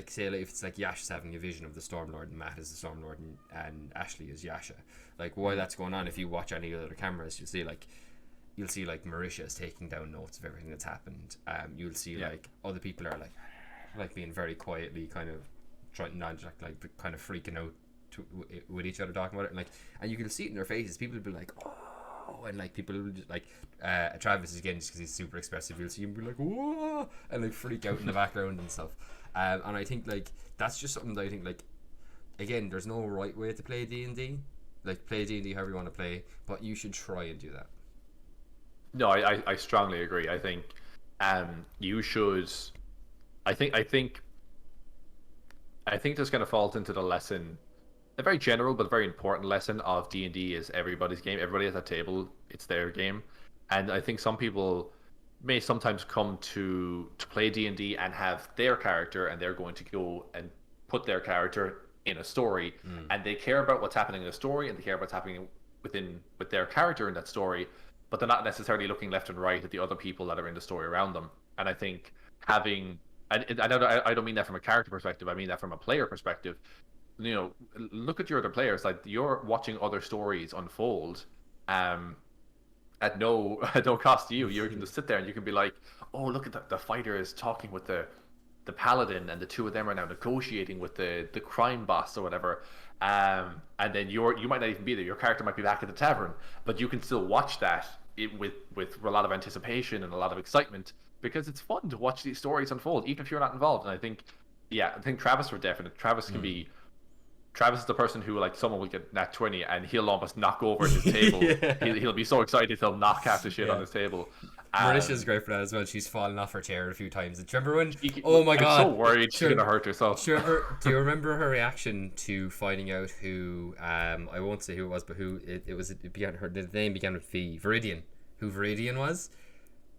say like if it's like Yasha's having a vision of the Stormlord and Matt is the Stormlord and Ashley is Yasha, like while that's going on, if you watch any other cameras, you'll see like Marisha is taking down notes of everything that's happened. You'll see like other people are like being very quietly kind of trying not like kind of freaking out with each other, talking about it, and you can see it in their faces. People will be like, oh, and like people will just like Travis, again, just because he's super expressive, you'll see him be like, whoa, and like freak out in the background and stuff. And I think like that's just something that I think, like, again, there's no right way to play D&D. Like, play D&D however you want to play, but you should try and do that. No, I strongly agree. I think you should. I think this kind of falls into the lesson, a very general but very important lesson of D&D is everybody's game. Everybody at that table, it's their game. And I think some people may sometimes come to play D&D and have their character, and they're going to go and put their character in a story, and they care about what's happening in the story, and they care about what's happening with their character in that story, but they're not necessarily looking left and right at the other people that are in the story around them. And I think having, I don't mean that from a character perspective, I mean that from a player perspective. You know, look at your other players, like, you're watching other stories unfold at no cost to you. You can just sit there and you can be like, oh, look at the fighter is talking with the paladin, and the two of them are now negotiating with the crime boss or whatever. And then you might not even be there. Your character might be back at the tavern, but you can still watch that with a lot of anticipation and a lot of excitement, because it's fun to watch these stories unfold, even if you're not involved. And I think Travis for definite. Travis can be Travis is the person who, like, someone will get nat 20 and he'll almost knock over his table. He'll be so excited he'll knock half the shit on his table. Marisha's great for that as well. She's fallen off her chair a few times. Do you remember when? Oh my god! I'm so worried she's gonna hurt herself. Do you remember her reaction to finding out who? I won't say who it was, but who it was. It began her. The name began with V. Viridian. Who Viridian was?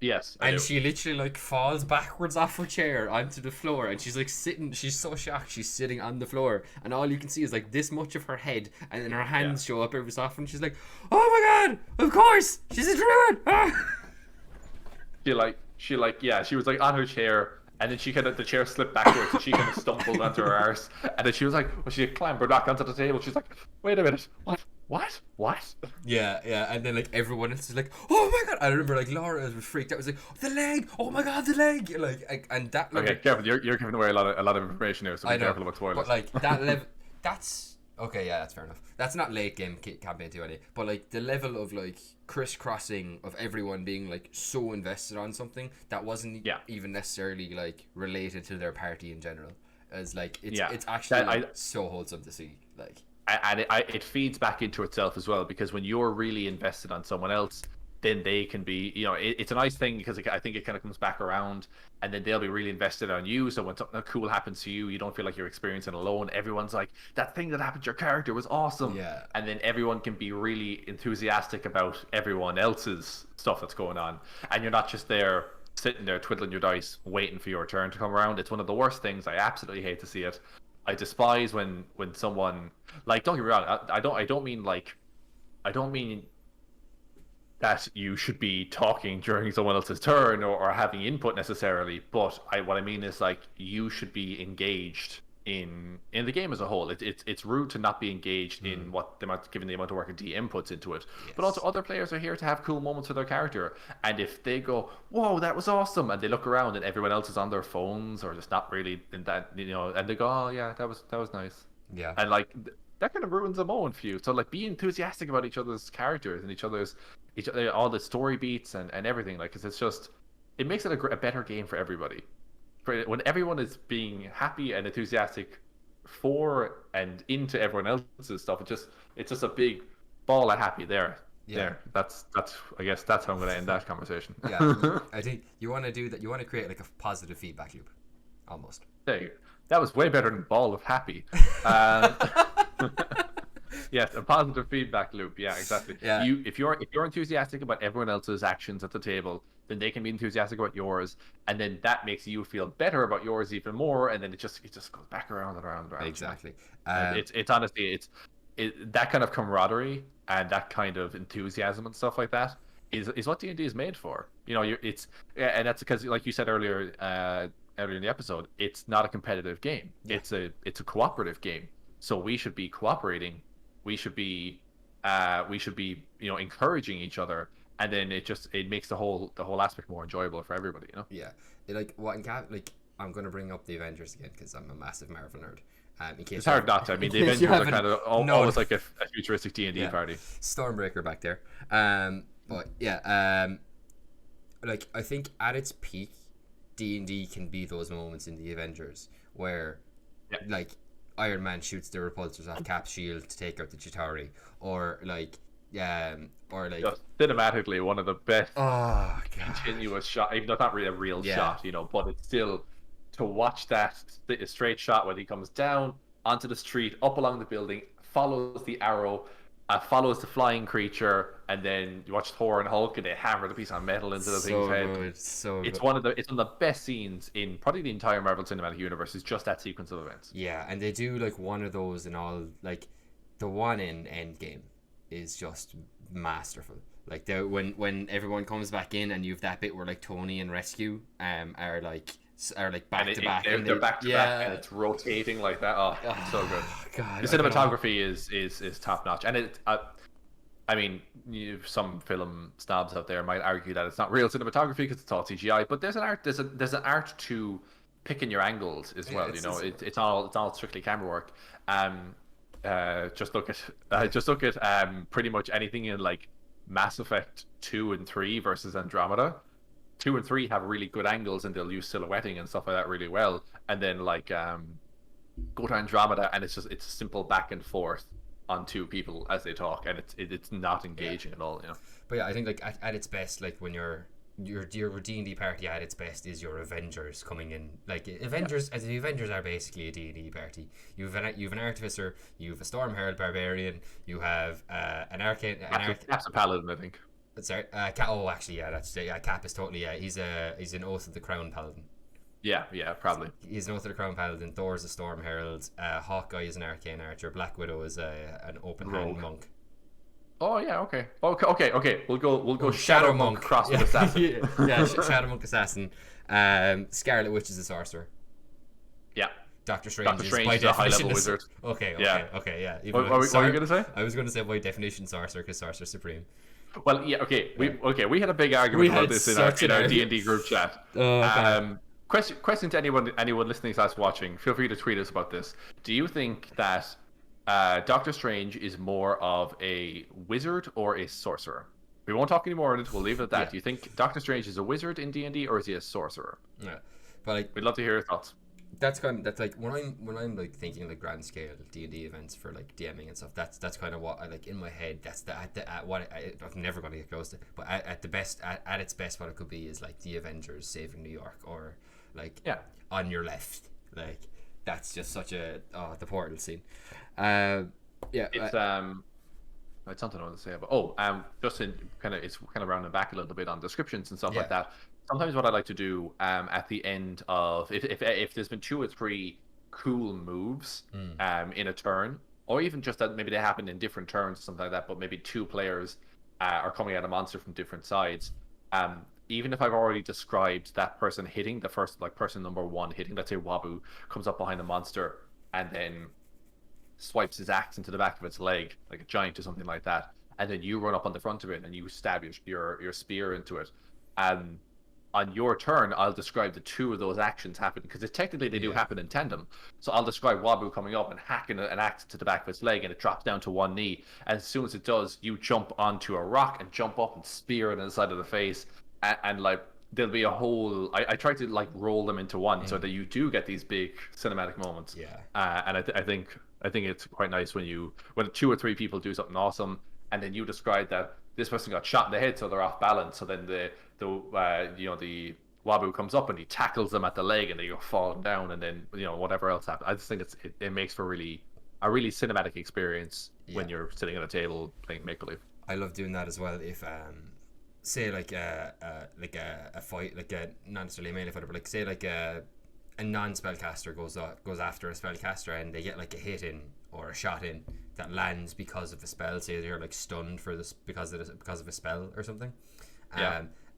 Yes. And she literally like falls backwards off her chair onto the floor, and she's like sitting. She's so shocked. She's sitting on the floor, and all you can see is like this much of her head, and then her hands show up every so often. She's like, "Oh my god! Of course, she's a druid!" She was like on her chair, and then the chair slipped backwards, and she kind of stumbled onto her arse, and then she was like, she clambered back onto the table. She's like, wait a minute, what? Yeah, and then like everyone else is like, oh my god! I remember like Laura was freaked out. Was like, the leg! Oh my god, the leg! Like, and that. Like, okay, careful. You're giving away a lot of information here, so be careful about spoilers. But like that level, that's okay. Yeah, that's fair enough. That's not late game campaign 2 anyway. But like the level of like crisscrossing of everyone being like so invested on something that wasn't even necessarily like related to their party in general. As like it's actually so wholesome to see. Like. And it feeds back into itself as well, because when you're really invested on someone else, then they can be, it's a nice thing, because I think it kind of comes back around, and then they'll be really invested on you. So when something cool happens to you, you don't feel like you're experiencing it alone. Everyone's like, that thing that happened to your character was awesome. Yeah. And then everyone can be really enthusiastic about everyone else's stuff that's going on. And you're not just there sitting there twiddling your dice, waiting for your turn to come around. It's one of the worst things. I absolutely hate to see it. I despise when someone, like, don't get me wrong, I don't mean that you should be talking during someone else's turn or having input necessarily, but what I mean is, like, you should be engaged in the game as a whole. It's rude to not be engaged in what given the amount of work a DM puts into it. Yes. But also other players are here to have cool moments with their character, and if they go, whoa, that was awesome, and they look around and everyone else is on their phones or just not really in that, and they go, oh yeah, that was nice. Yeah. And like that kind of ruins the moment for you. So like, be enthusiastic about each other's characters and each other, all the story beats and everything, like, because it makes it a better game for everybody. When everyone is being happy and enthusiastic for and into everyone else's stuff, it's just a big ball of happy there. Yeah. There. That's I guess that's how I'm going to end that conversation. Yeah, I think you want to do that. You want to create like a positive feedback loop, almost. There you go. That was way better than ball of happy. Yes, a positive feedback loop. Yeah, exactly. Yeah. If you're enthusiastic about everyone else's actions at the table, then they can be enthusiastic about yours, and then that makes you feel better about yours even more, and then it just goes back around and around and around. Exactly. It's honestly that kind of camaraderie and that kind of enthusiasm and stuff like that is what D&D is made for. And that's because, like you said earlier in the episode, it's not a competitive game. Yeah. It's a cooperative game. So we should be cooperating. We should be encouraging each other, and then it makes the whole aspect more enjoyable for everybody. Yeah. I'm going to bring up the Avengers again because I'm a massive Marvel nerd. In case it's hard not to. I mean, the Avengers are kind of almost like a futuristic D&D party. Stormbreaker back there. But yeah, like, I think at its peak, D&D can be those moments in the Avengers where, like, Iron Man shoots the repulsors off Cap's shield to take out the Chitauri, or like just cinematically one of the best continuous shot, even though it's not really a real shot, but it's still, to watch that straight shot when he comes down onto the street, up along the building, follows the arrow, follows the flying creature, and then you watch Thor and Hulk and they hammer the piece of metal into the thing's head. It's one of the best scenes in probably the entire Marvel Cinematic Universe, is just that sequence of events. Yeah, and they do like one of those in all, like the one in Endgame is just masterful. Like when everyone comes back in and you have that bit where like Tony and Rescue are back to back. They're back to back, and it's rotating like that. Oh, so good. God, the cinematography is top notch, and I mean, some film snobs out there might argue that it's not real cinematography because it's all CGI, but there's an art to picking your angles as well. It's all strictly camera work. Just look at pretty much anything in like Mass Effect 2 and 3 versus Andromeda. 2 and 3 have really good angles and they'll use silhouetting and stuff like that really well. And then like go to Andromeda, and it's a simple back and forth on two people as they talk, and it's not engaging at all, you know. But yeah, I think like at its best, like when your D&D party at its best is your Avengers coming in. Like Avengers, as the Avengers are basically a D&D party. You've an artificer, you've a storm herald barbarian, you have an arcane. Cap's a paladin, I think. Sorry, actually, yeah, that's Cap is totally he's an Oath of the Crown paladin. Yeah, probably. He's an Oath of the Crown paladin. Thor's a storm herald. Hawkeye is an arcane archer. Black Widow is an open hand monk. Oh yeah, okay. We'll go Shadow Monk, cross with assassin. Shadow Monk assassin. Scarlet Witch is a sorcerer. Yeah. Doctor Strange is by a definition high level wizard. Okay, yeah. What were you gonna say? I was gonna say by definition sorcerer, because sorcerer supreme. Well, yeah, okay. We had a big argument about this in our D&D group chat. Question to anyone listening / watching. Feel free to tweet us about this. Do you think that Doctor Strange is more of a wizard or a sorcerer? We won't talk anymore on it. We'll leave it at that. Yeah. Do you think Doctor Strange is a wizard in D&D, or is he a sorcerer? Yeah, but like, we'd love to hear your thoughts. That's like when I'm like thinking like grand scale D&D events for like DMing and stuff. That's kind of what I like in my head. That's I'm never going to get close to. But at its best, what it could be is like the Avengers saving New York, or like on your left. Like that's just such a the portal scene. It's something I want to say about. Just in it's kind of rounding back a little bit on descriptions and stuff like that. Sometimes what I like to do at the end of if there's been 2 or 3 cool moves in a turn, or even just that maybe they happen in different turns, something like that, but maybe 2 players are coming at a monster from different sides. Even if I've already described that person hitting the first, like person number 1 hitting, let's say Wabu comes up behind the monster and then swipes his axe into the back of its leg, like a giant or something like that, and then you run up on the front of it and you stab your spear into it. On your turn, I'll describe the 2 of those actions happen, because technically they do happen in tandem. So I'll describe Wabu coming up and hacking an axe to the back of its leg, and it drops down to 1 knee. And as soon as it does, you jump onto a rock and jump up and spear it in the side of the face. And like there'll be a whole. I try to like roll them into one so that you do get these big cinematic moments. Yeah. And I think it's quite nice when 2 or 3 people do something awesome, and then you describe that this person got shot in the head, so they're off balance. So then the Wabu comes up and he tackles them at the leg, and they go falling down, and then whatever else happens. I just think it makes for a really cinematic experience when you're sitting at a table playing make believe. I love doing that as well. If say like a fight, like not necessarily a melee fighter, but like say like a non-spellcaster goes after a spellcaster, and they get like a hit in or a shot in that lands because of a spell. Say they're like stunned for this because of a spell or something.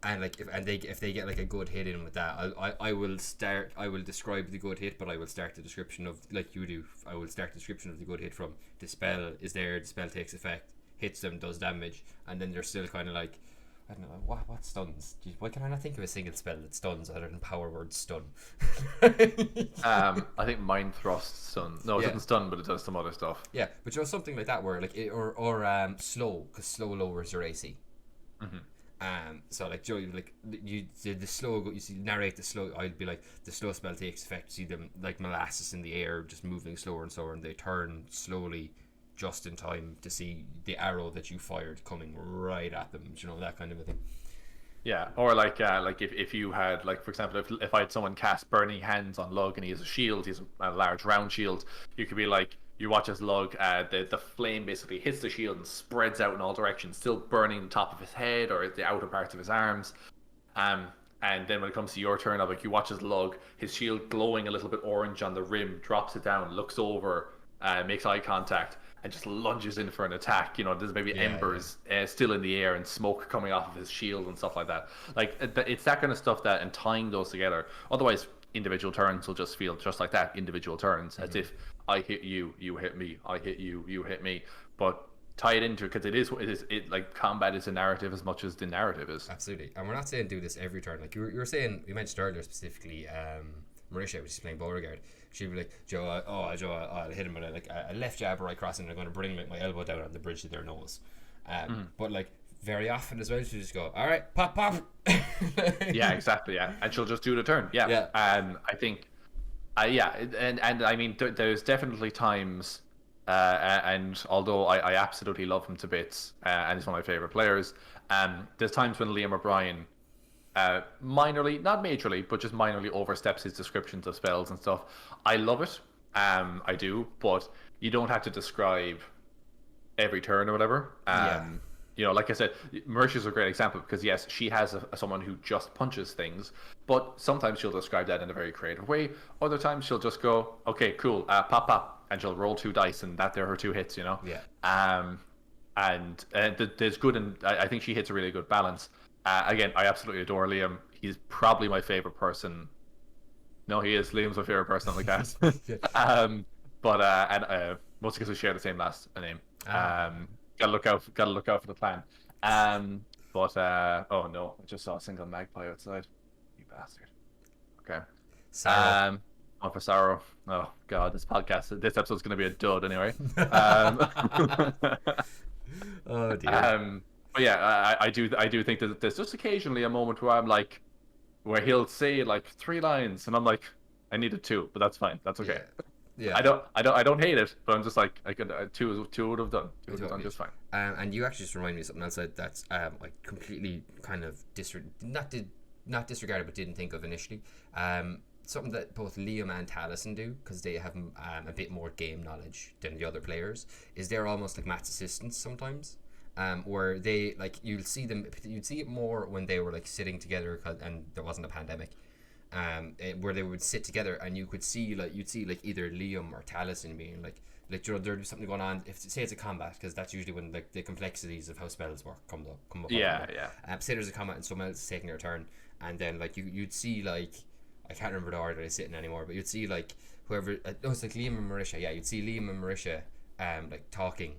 And like if they get like a good hit in with that, I will describe the good hit, but I will start the description of like you do. I will start the description of the good hit from the spell is there, the spell takes effect, hits them, does damage, and then they're still kind of like, I don't know, what stuns? Why can I not think of a single spell that stuns other than power word stun? I think Mind Thrust stun. No, it doesn't stun, but it does some other stuff. Yeah, but something like that where like slow, because slow lowers your AC. So like Joe, like you the slow you see narrate the slow. I'd be like the slow spell takes effect. See them like molasses in the air, just moving slower and slower, and they turn slowly, just in time to see the arrow that you fired coming right at them. That kind of a thing. Yeah, or like if you had, like, for example, if I had someone cast Burning Hands on Lug and he has a shield, he's a large round shield, you could be like, you watch as Lug, the flame basically hits the shield and spreads out in all directions, still burning the top of his head or the outer parts of his arms. And then when it comes to your turn, like you watch as Lug, his shield glowing a little bit orange on the rim, drops it down, looks over, makes eye contact, and just lunges in for an attack. There's maybe embers still in the air and smoke coming off of his shield and stuff like that. Like it's that kind of stuff and tying those together. Otherwise, individual turns will just feel just like that. Individual turns, as if I hit you, you hit me. I hit you, you hit me. But tie it into it, because it like combat is a narrative as much as the narrative is. Absolutely, and we're not saying do this every turn. Like you were saying, we mentioned earlier specifically, Marisha, which is playing Beauregard. She'd be like, Joe, I'll hit him with a left jab or right cross, and I'm going to bring like my elbow down on the bridge of their nose. But like very often as well, she'll just go, all right, pop. Yeah, exactly. Yeah, and she'll just do the turn. Yeah. I think Yeah, and I mean, there's definitely times, and although I absolutely love him to bits, and he's one of my favorite players, there's times when Liam O'Brien, minorly, not majorly, but just minorly oversteps his descriptions of spells and stuff. I love it, I do, but you don't have to describe every turn or whatever. Yeah. Like I said, Marisha's a great example because yes, she has someone who just punches things, but sometimes she'll describe that in a very creative way. Other times she'll just go, "Okay, cool, pop pop," and she'll roll 2 dice, and they're her 2 hits. Yeah. And there's good, and I think she hits a really good balance. Again, I absolutely adore Liam. He's probably my favorite person. No, he is. Liam's my favorite person on the cast. But mostly because we share the same last name. Gotta look out for the plan. Oh no, I just saw a single magpie outside. You bastard. Okay. Sorrow. On for Sorrow. Oh god, this episode's gonna be a dud anyway. Oh dear. But yeah, I do think that there's just occasionally a moment where I'm like, where he'll say like 3 lines, and I'm like, I needed 2, but that's fine. That's okay. Yeah. I don't hate it, but I'm just like, I could two would have done. 2 would have done just fine. And you actually just remind me of something else that's like completely kind of not disregarded, but didn't think of initially. Something that both Liam and Taliesin do, because they have a bit more game knowledge than the other players, is they're almost like Matt's assistants sometimes. Where they like you'd see it more when they were like sitting together and there wasn't a pandemic. Where they would sit together and you'd see either Liam or Taliesin being like there's something going on. If say it's a combat, because that's usually when like the complexities of how spells work come up. Yeah. Say there's a combat and someone else is taking their turn, and then like you'd see like I can't remember the order they're sitting anymore, but you'd see like whoever it's like Liam and Marisha. Yeah, you'd see Liam and Marisha like talking,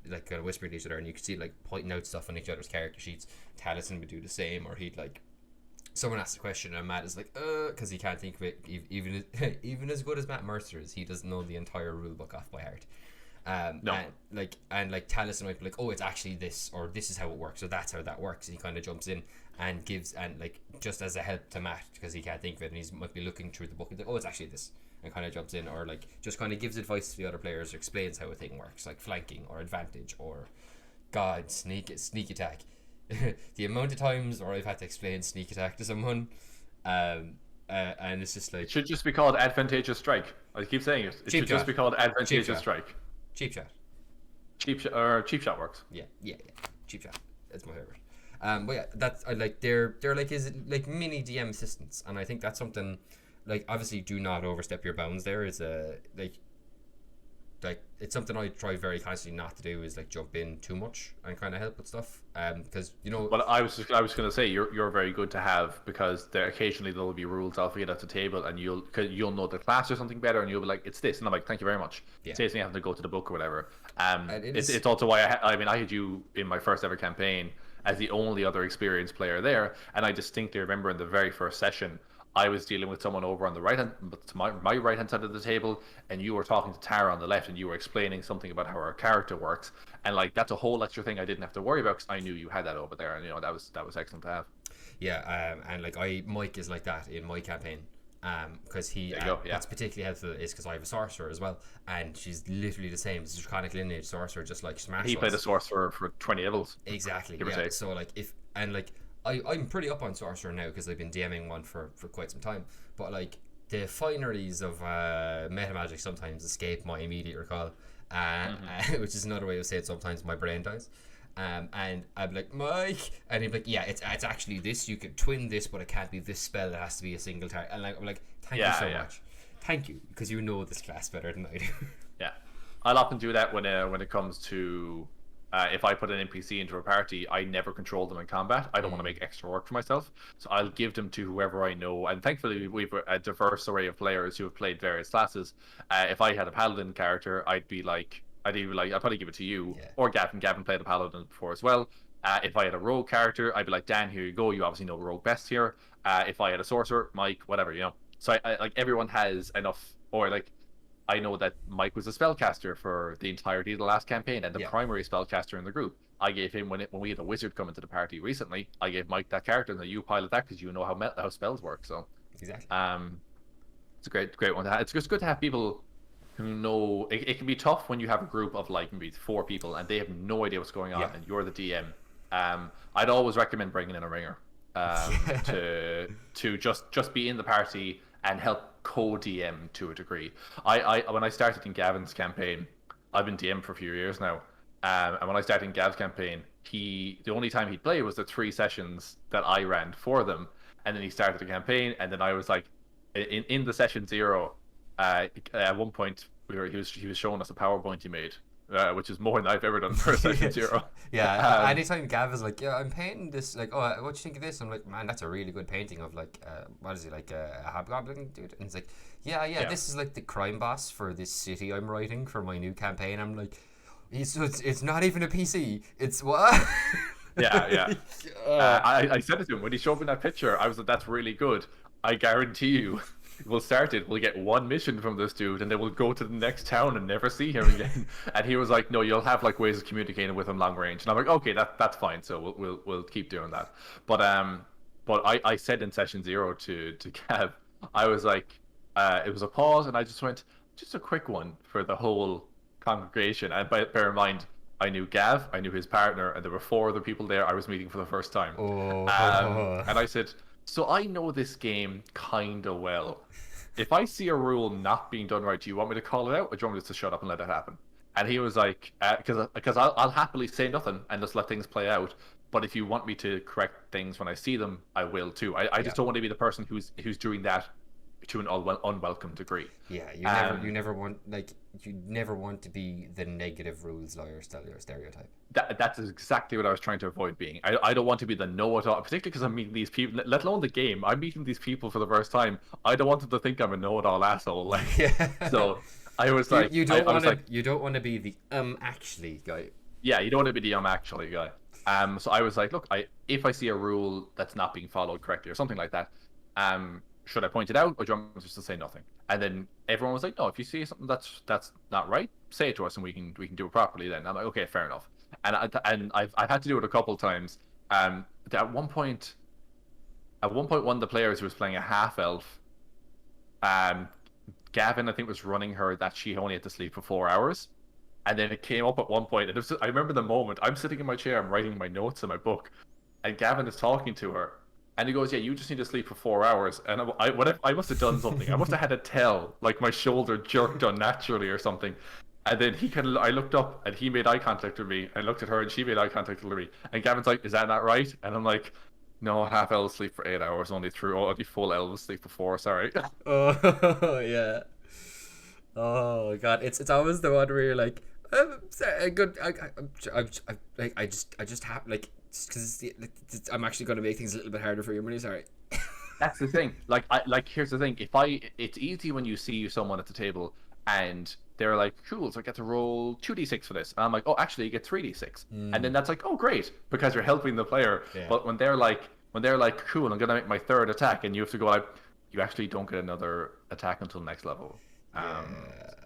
like kind of whispering to each other, and you could see like pointing out stuff on each other's character sheets. Taliesin would do the same, or he'd like someone asks a question and Matt is like because he can't think of it, even as good as Matt Mercer is, he doesn't know the entire rule book off by heart. No. And Taliesin might be like, oh, it's actually this, or this is how it works, so that's how that works, and he kind of jumps in and gives, and like just as a help to Matt because he can't think of it, and he might be looking through the book and like, oh, it's actually this, and kind of jumps in, or like just kind of gives advice to the other players, or explains how a thing works, like flanking or advantage or sneak attack. The amount of times where I've had to explain sneak attack to someone, and it's just like, it should just be called advantageous strike. I keep saying it. It should just be called advantageous strike. Cheap shot. Cheap shot works. Yeah. Cheap shot. That's my favorite. But yeah, that's I like they're like is like mini DM assistants, and I think that's something like obviously do not overstep your bounds. There is a like it's something I try very constantly not to do, is like jump in too much and kind of help with stuff, because But I was going to say you're very good to have, because there occasionally there'll be rules I'll forget at the table, and you'll know the class or something better, and you'll be like, it's this, and I'm like, thank you very much. Yeah. Saves me having to go to the book or whatever. It's also why I had you in my first ever campaign as the only other experienced player there, and I distinctly remember in the very first session I was dealing with someone over on the right hand, to my right hand side of the table, and you were talking to Tara on the left, and you were explaining something about how our character works, and like that's a whole extra thing I didn't have to worry about because I knew you had that over there, and that was excellent to have. Yeah, and like Mike is like that in my campaign, because he what's particularly helpful is because I have a sorcerer as well, and she's literally the same. It's a draconic lineage sorcerer, just like Smash. He played a sorcerer for 20 levels. Exactly. Yeah. So like I'm pretty up on sorcerer now because I've been DMing one for quite some time, but like the fineries of meta magic sometimes escape my immediate recall, which is another way of saying sometimes my brain dies. And I'd be like, Mike, and he'd be like, yeah, it's actually this, you could twin this, but it can't be this spell, it has to be a single target. And like I'm like, thank you so much, thank you, because you know this class better than I do. Yeah, I'll often do that when it comes to if I put an NPC into a party, I never control them in combat. I don't want to make extra work for myself, so I'll give them to whoever I know. And thankfully, we've a diverse array of players who have played various classes. If I had a paladin character, I'd probably give it to you, or Gavin. Gavin played a paladin before as well. If I had a rogue character, I'd be like, Dan, here you go. You obviously know rogue best here. If I had a sorcerer, Mike, whatever, So I like everyone has enough, or like. I know that Mike was a spellcaster for the entirety of the last campaign, and the primary spellcaster in the group. I gave him when we had a wizard come into the party recently. I gave Mike that character, and you pilot that because you know how spells work. So exactly. It's a great one to have. It's just good to have people who know. It can be tough when you have a group of like maybe 4 people and they have no idea what's going on, Yeah. and you're the DM. I'd always recommend bringing in a ringer, Yeah. to just be in the party and help co-DM to a degree. I when I started in Gavin's campaign, I've been DM for a few years now. And when I started in Gav's campaign, the only time he'd play was the 3 sessions that I ran for them, and then he started the campaign, and then I was like, in the session 0, at one point he was showing us a PowerPoint he made, which is more than I've ever done for a session 0. Yeah, anytime Gav is like, yeah, I'm painting this, like, oh, what do you think of this? I'm like, man, that's a really good painting of, like, what is he, like, a hobgoblin dude? And he's like, yeah, this is, like, the crime boss for this city I'm writing for my new campaign. I'm like, it's not even a PC. It's what? Yeah. I said it to him when he showed me that picture. I was like, that's really good. I guarantee you, we'll start it. We'll get 1 mission from this dude, and then we'll go to the next town and never see him again. And he was like, no, you'll have like ways of communicating with him long range. And I'm like, okay, that's fine. So we'll keep doing that. But I said in session 0 to Gav, I was like, it was a pause, and I just went, just a quick one for the whole congregation. And bear in mind, I knew Gav, I knew his partner, and there were 4 other people there I was meeting for the first time. And I said, so I know this game kind of well. If I see a rule not being done right, do you want me to call it out, or do you want me just to shut up and let it happen? And he was like, because I'll happily say nothing and just let things play out. But if you want me to correct things when I see them, I will too. I just don't want to be the person who's doing that to an unwelcome degree. Yeah, you never want to be the negative rules lawyer stereotype. That's exactly what I was trying to avoid being. I don't want to be the know-it-all, particularly because I'm meeting these people, let alone the game. I'm meeting these people for the first time. I don't want them to think I'm a know-it-all asshole. Like, yeah. So I was like, you don't want to be the actually guy. Yeah, you don't want to be the actually guy. So I was like, look, if I see a rule that's not being followed correctly or something like that, should I point it out, or do you want me just to say nothing? And then everyone was like, no, if you see something that's not right, say it to us and we can do it properly then. I'm like, okay, fair enough. And I've had to do it a couple of times. At one point, one of the players who was playing a half elf, Gavin, I think, was running her that she only had to sleep for 4 hours. And then it came up at one point, and I remember the moment. I'm sitting in my chair, I'm writing my notes in my book, and Gavin is talking to her. And he goes, yeah, you just need to sleep for 4 hours. And I must have done something. I must have had a tell, like my shoulder jerked unnaturally or something. And then I looked up, and he made eye contact with me. I looked at her, and she made eye contact with me. And Gavin's like, is that not right? And I'm like, no, half elves sleep for 8 hours, only full elves sleep for 4. Sorry. Oh yeah. Oh god, it's always the one where you're like, sorry, good. I just have like. Because I'm actually going to make things a little bit harder for you. I'm really sorry. That's the thing. Here's the thing. It's easy when you see someone at the table and they're like, cool, so I get to roll 2d6 for this. And I'm like, oh, actually, you get 3d6. And then that's like, oh, great, because you're helping the player. Yeah. But when they're like, cool, I'm gonna make my 3rd attack, and you have to go like, you actually don't get another attack until next level.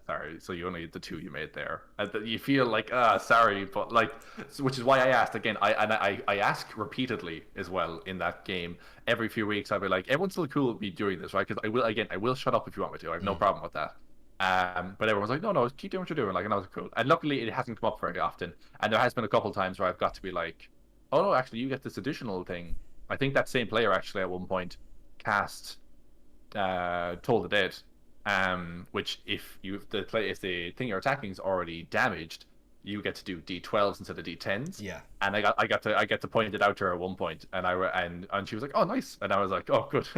Sorry, so you only get the 2 you made there. You feel like, sorry, but like, which is why I asked again. I ask repeatedly as well in that game. Every few weeks, I'll be like, everyone's still cool with me doing this, right? Because I will shut up if you want me to. I have no problem with that. But everyone's like, no, keep doing what you're doing. Like, and I was cool. And luckily, it hasn't come up very often. And there has been a couple of times where I've got to be like, oh no, actually, you get this additional thing. I think that same player actually at one point cast Toll the Dead. Which if the thing you're attacking is already damaged, you get to do D12s instead of D10s. Yeah. And I got to point it out to her at one point, and she was like, "Oh, nice," and I was like, "Oh, good."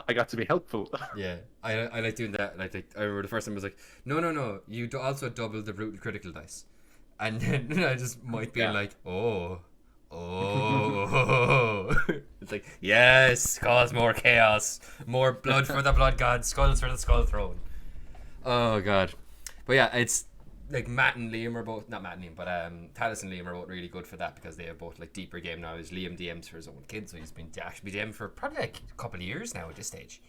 I got to be helpful. Yeah, I like doing that. I remember the first time I was like, no, you also double the brutal critical dice, and then I just might be like, oh. It's like, yes, cause more chaos, more blood for the blood god, skulls for the skull throne. Oh god. But yeah, it's like Matt and Liam are both, not Matt and Liam, but Talis and Liam are both really good for that because they have both like deeper game knowledge. Liam DMs for his own kids, so he's been actually DM for probably like a couple of years now at this stage.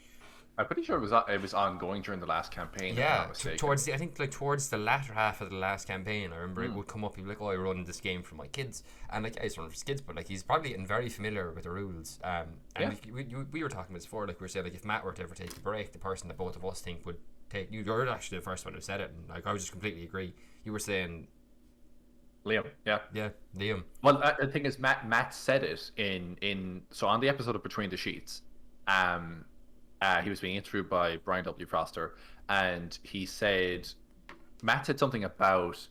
I'm pretty sure it was ongoing during the last campaign, if I'm Yeah, not mistaken. towards the I think like towards the latter half of the last campaign, I remember it Mm. would come up. He'd be like, "Oh, I run this game for my kids," and like, yeah, he's running for his kids, but like he's probably getting very familiar with the rules. And Yeah. we were talking about this before, like we were saying, like if Matt were to ever take a break, the person that both of us think would take you're actually the first one who said it, and like I would just completely agree. You were saying, Liam. Yeah. yeah, Liam. Well, the thing is, Matt said it in so on the episode of Between the Sheets, he was being interviewed by Brian W. Foster, and he said Matt said something about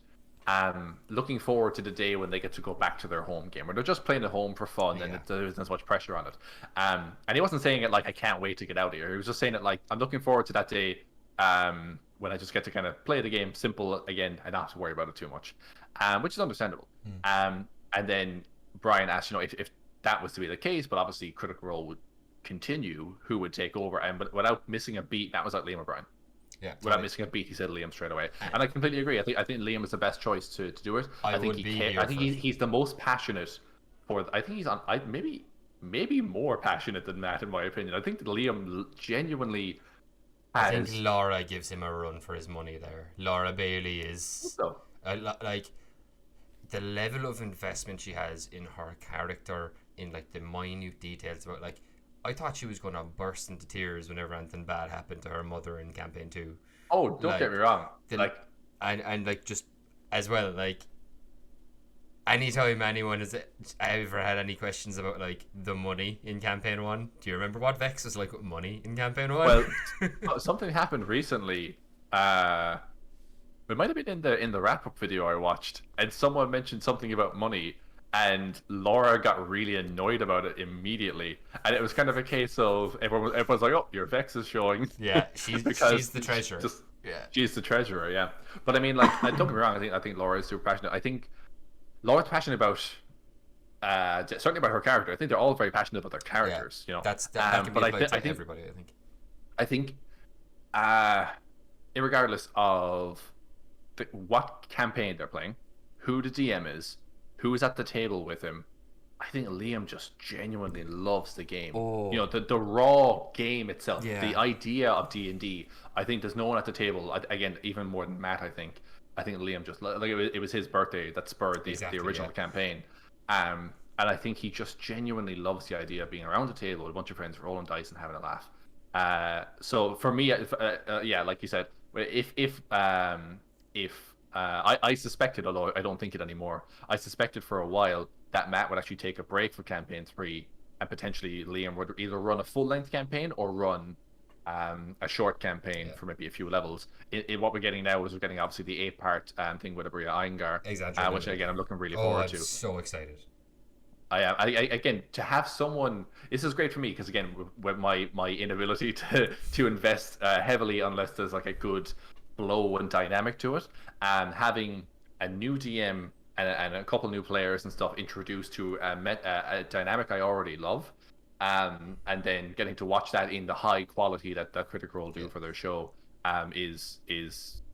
looking forward to the day when they get to go back to their home game, where they're just playing at home for fun and there isn't as much pressure on it. And he wasn't saying it like I can't wait to get out of here. He was just saying it like I'm looking forward to that day when I just get to kind of play the game simple again and not have to worry about it too much, which is understandable. And then Brian asked, if that was to be the case, but obviously Critical Role would continue, who would take over? And but without missing a beat, that was like Liam O'Brien. Yeah, Without missing a beat, he said Liam straight away, and I completely agree. I think Liam is the best choice to do it. I think he's the most passionate for. I think he's on. Maybe more passionate than Matt, in my opinion. I think that Liam genuinely has. I think Laura gives him a run for his money there. Laura Bailey is So, like the level of investment she has in her character, in like the minute details about like. I thought she was going to burst into tears whenever anything bad happened to her mother in campaign 2. oh, don't get me wrong. And like just as well, like anytime anyone has ever had any questions about like the money in campaign 1, do you remember what Vex was like with money in campaign 1? Well, something happened recently. It might have been in the wrap up video I watched, and someone mentioned something about money. And Laura got really annoyed about it immediely, and it was kind of a case of everyone's like, "Oh, your Vex is showing." Yeah, she's the treasurer. She's the treasurer. Yeah, but I mean, like, don't get me wrong. I think Laura is super passionate. I think Laura's passionate about certainly about her character. I think they're all very passionate about their characters. That can be applied to everybody. I think, irregardless of what campaign they're playing, who the DM is, who is at the table with him, I think Liam just genuinely loves the game. The raw game itself, the idea of D&D. I think there's no one at the table, again, even more than Matt. I think Liam just like it was his birthday that spurred the original campaign, and I think he just genuinely loves the idea of being around the table with a bunch of friends, rolling dice and having a laugh. So for me, like you said, if I suspected, although I don't think it anymore, I suspected for a while that Matt would actually take a break for campaign 3, and potentially Liam would either run a full-length campaign or run a short campaign for maybe a few levels. In what we're getting now is we're getting obviously the 8-part thing with Abria Iyengar, which again I'm looking really forward to. I'm so excited. I again, to have someone, this is great for me because again, with my inability to invest heavily unless there's like a good flow and dynamic to it, and having a new DM and a couple new players and stuff introduced to a dynamic I already love, and then getting to watch that in the high quality that Critical Role do for their show, is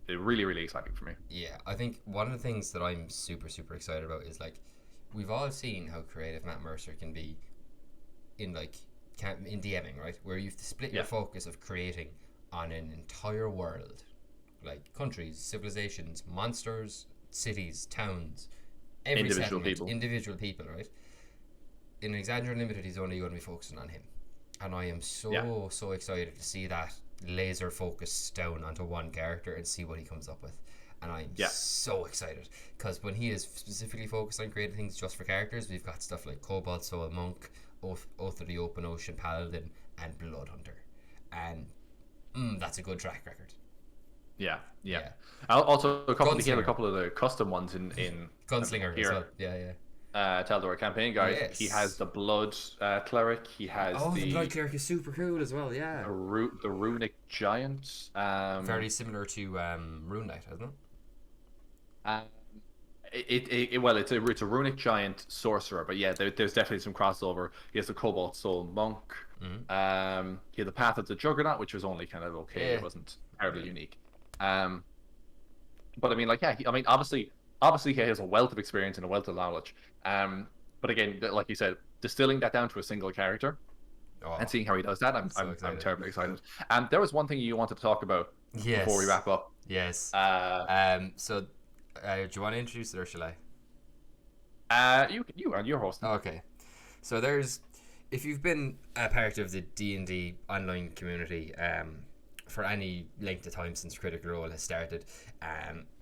really, really exciting for me. Yeah, I think one of the things that I'm super, super excited about is like we've all seen how creative Matt Mercer can be in DMing, right? Where you have to split your focus of creating on an entire world, like countries, civilizations, monsters, cities, towns, individual people, right? In Exandria Unlimited, he's only going to be focusing on him, and I am so excited to see that laser focus down onto one character and see what he comes up with. And I'm so excited because when he is specifically focused on creating things just for characters, we've got stuff like Cobalt Soul Monk, Oath of the Open Ocean Paladin, and Blood Hunter, and that's a good track record. Yeah. Also, a couple of the custom ones in Gunslinger here. As well. Yeah. Taldor campaign guide. Yes. He has the Blood Cleric. He has the Blood Cleric is super cool as well. Yeah. The Runic Giant. Very similar to Rune Knight, isn't it? It's a Runic Giant sorcerer, but yeah, there's definitely some crossover. He has the Cobalt Soul Monk. He had the Path of the Juggernaut, which was only kind of okay. It wasn't terribly unique. But I mean, obviously he has a wealth of experience and a wealth of knowledge. But again, like you said, distilling that down to a single character, Oh, and seeing how he does that, so I'm excited. terribly excited. And there was one thing you wanted to talk about before we Yes. wrap up. Yes. Uh, So, do you want to introduce it or shall I? you're hosting. Okay. So if you've been a part of the D&D online community for any length of time since Critical Role has started,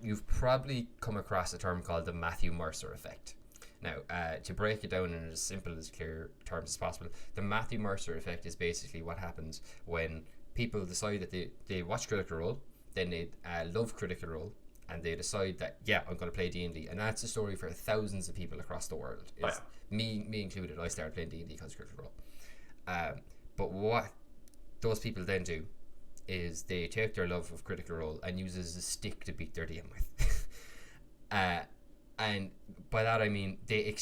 you've probably come across a term called the Matthew Mercer effect. Now, to break it down in as simple as clear terms as possible, the Matthew Mercer effect is basically what happens when people decide that they watch Critical Role, then they love Critical Role, and they decide that, yeah, I'm going to play D&D. And that's a story for thousands of people across the world. Me included. I started playing D&D because of Critical Role. But what those people then do is they take their love of Critical Role and use it as a stick to beat their DM with. And by that I mean they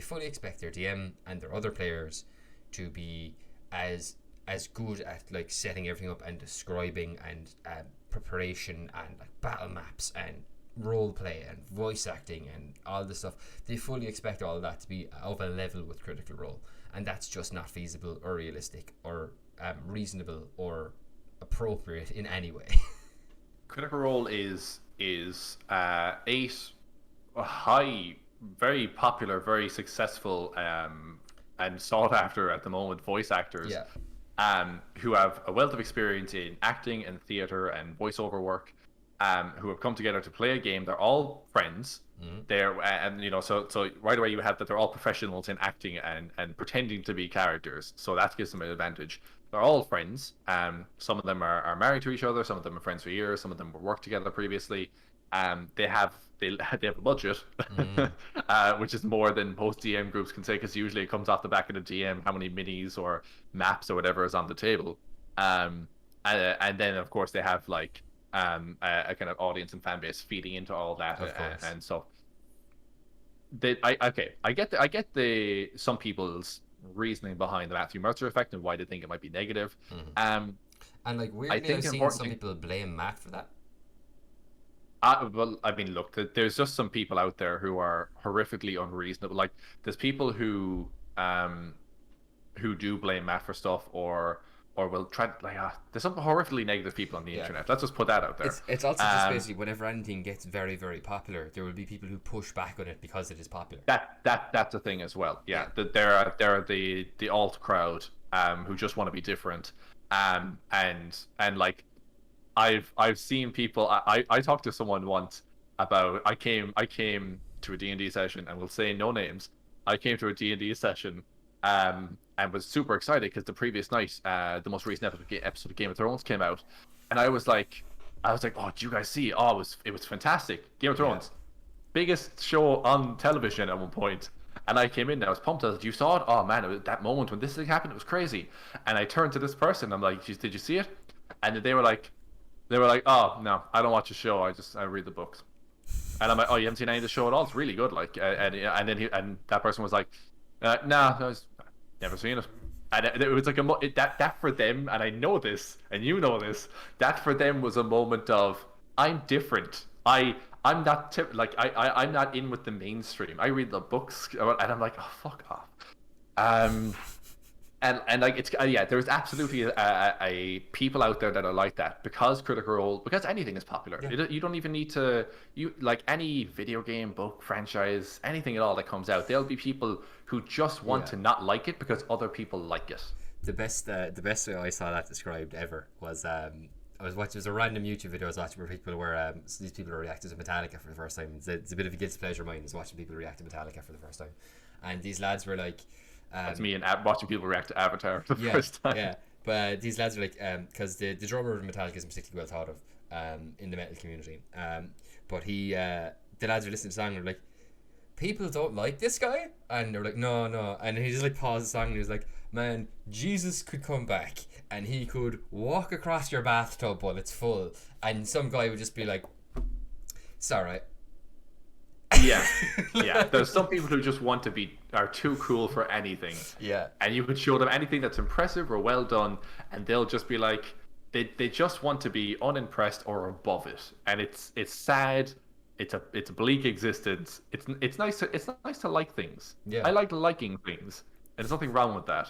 fully expect their DM and their other players to be as good at like setting everything up and describing and preparation and like battle maps and role play and voice acting and all this stuff. They fully expect all of that to be of a level with Critical Role, and that's just not feasible or realistic or reasonable or appropriate in any way. Critical Role is 8 high, very popular, very successful, and sought after at the moment voice actors, who have a wealth of experience in acting and theater and voiceover work, who have come together to play a game. They're all friends. They're and so right away you have that they're all professionals in acting and pretending to be characters. So that gives them an advantage. They're all friends. Some of them are married to each other. Some of them are friends for years. Some of them worked together previously. They have a budget, which is more than most DM groups can say, because usually it comes off the back of the DM how many minis or maps or whatever is on the table. And then of course they have like a kind of audience and fan base feeding into all that, and so I get the some people's reasoning behind the Matthew Mercer effect and why they think it might be negative. And like weirdly, I've seen some people blame Matt for that. Well, I mean, look, there's just some people out there who are horrifically unreasonable. Like, there's people who do blame Matt for stuff, or will try. Like, there's some horrifically negative people on the internet. Let's just put that out there. It's also just basically whenever anything gets very, very popular, there will be people who push back on it because it is popular. That's a thing as well. Yeah. There are the alt crowd who just want to be different, and like. I've seen people. I talked to someone once about. I came to a D&D session, and we'll say no names. I came to a D&D session, and was super excited because the previous night, the most recent episode of Game of Thrones came out, and I was like, oh, did you guys see? Oh, it was fantastic. Game of Thrones, biggest show on television at one point. And I came in and I was pumped. I was like, you saw it? Oh man, it was that moment when this thing happened. It was crazy. And I turned to this person. I'm like, did you see it? And they were like, oh no, I don't watch the show. I read the books. And I'm like, oh, you haven't seen any of the show at all? It's really good. Like, and then that person was like, nah, I've never seen it. And it was like that for them, and I know this, and you know this. That for them was a moment of I'm different. I'm not I'm not in with the mainstream. I read the books, and I'm like, oh, fuck off. And like it's there's absolutely a people out there that are like that because Critical Role, because anything is popular. You don't even need to like any video game, book, franchise, anything at all that comes out. There'll be people who just want to not like it because other people like it. The best way I saw that described ever was I was watching. It was a random YouTube video I was watching where people were these people are reacting to Metallica for the first time. It's a bit of a guilty pleasure of mine is watching people react to Metallica for the first time, and these lads were like. That's me and watching people react to Avatar for the first time. Yeah, but these lads are like, because the drummer of Metallica isn't particularly well thought of in the metal community. But the lads are listening to the song and they're like, people don't like this guy? And they're like, no. And he just like paused the song and he was like, man, Jesus could come back and he could walk across your bathtub while it's full. And some guy would just be like, it's alright. Yeah. There's some people who just are too cool for anything. Yeah. And you could show them anything that's impressive or well done, and they'll just be like, they just want to be unimpressed or above it. And it's sad. It's a bleak existence. It's nice to like things. Yeah. I like liking things, and there's nothing wrong with that.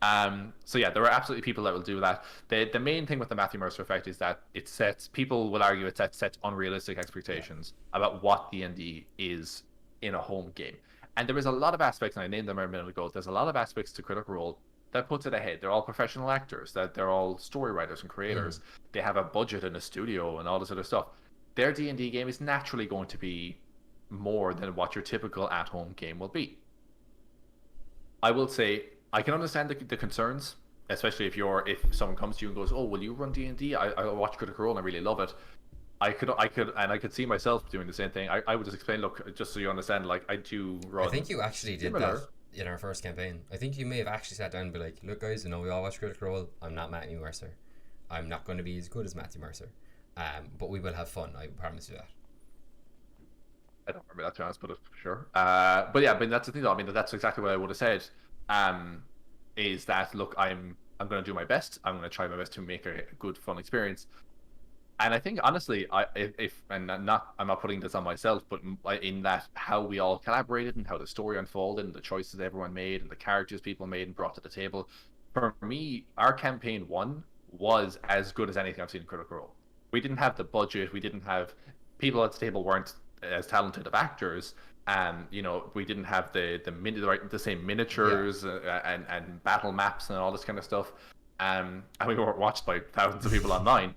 So yeah, there are absolutely people that will do that. The main thing with the Matthew Mercer effect is that people will argue it sets unrealistic expectations about what D&D is in a home game. And there is a lot of aspects, and I named them a minute ago. There's a lot of aspects to Critical Role that puts it ahead. They're all professional actors, that they're all story writers and creators. They have a budget and a studio and all this other stuff. Their D&D game is naturally going to be more than what your typical at-home game will be. I will say I can understand the concerns, especially if someone comes to you and goes, "Oh, will you run D&D? I watch Critical Role and I really love it." I could see myself doing the same thing. I would just explain, look, just so you understand, like I do run. I think you actually did that in our first campaign. I think you may have actually sat down and be like, "Look, guys, I know we all watch Critical Role. I'm not Matthew Mercer. I'm not going to be as good as Matthew Mercer, but we will have fun. I promise you that." I don't remember that, to be honest, but sure. But yeah, that's the thing, though. I mean, that's exactly what I would have said. Is that, look, I'm going to do my best. I'm going to try my best to make a good, fun experience. And I think, honestly, I'm not putting this on myself, but in that how we all collaborated and how the story unfolded and the choices everyone made and the characters people made and brought to the table, for me, our campaign 1 was as good as anything I've seen in Critical Role. We didn't have the budget. We didn't have people at the table weren't as talented of actors. We didn't have the same miniatures and battle maps and all this kind of stuff. And we weren't watched by thousands of people online.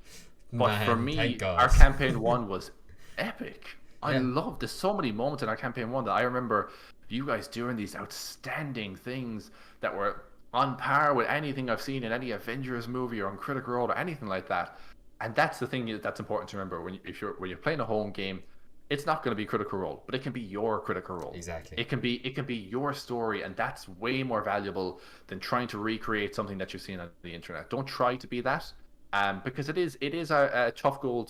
But for me, our campaign 1 was epic. I loved. There's so many moments in our campaign 1 that I remember you guys doing these outstanding things that were on par with anything I've seen in any Avengers movie or on Critical Role or anything like that. And that's the thing that's important to remember when you're playing a home game. It's not going to be Critical Role, but it can be your Critical Role. Exactly. It can be your story, and that's way more valuable than trying to recreate something that you've seen on the internet. Don't try to be that, because it is a tough goal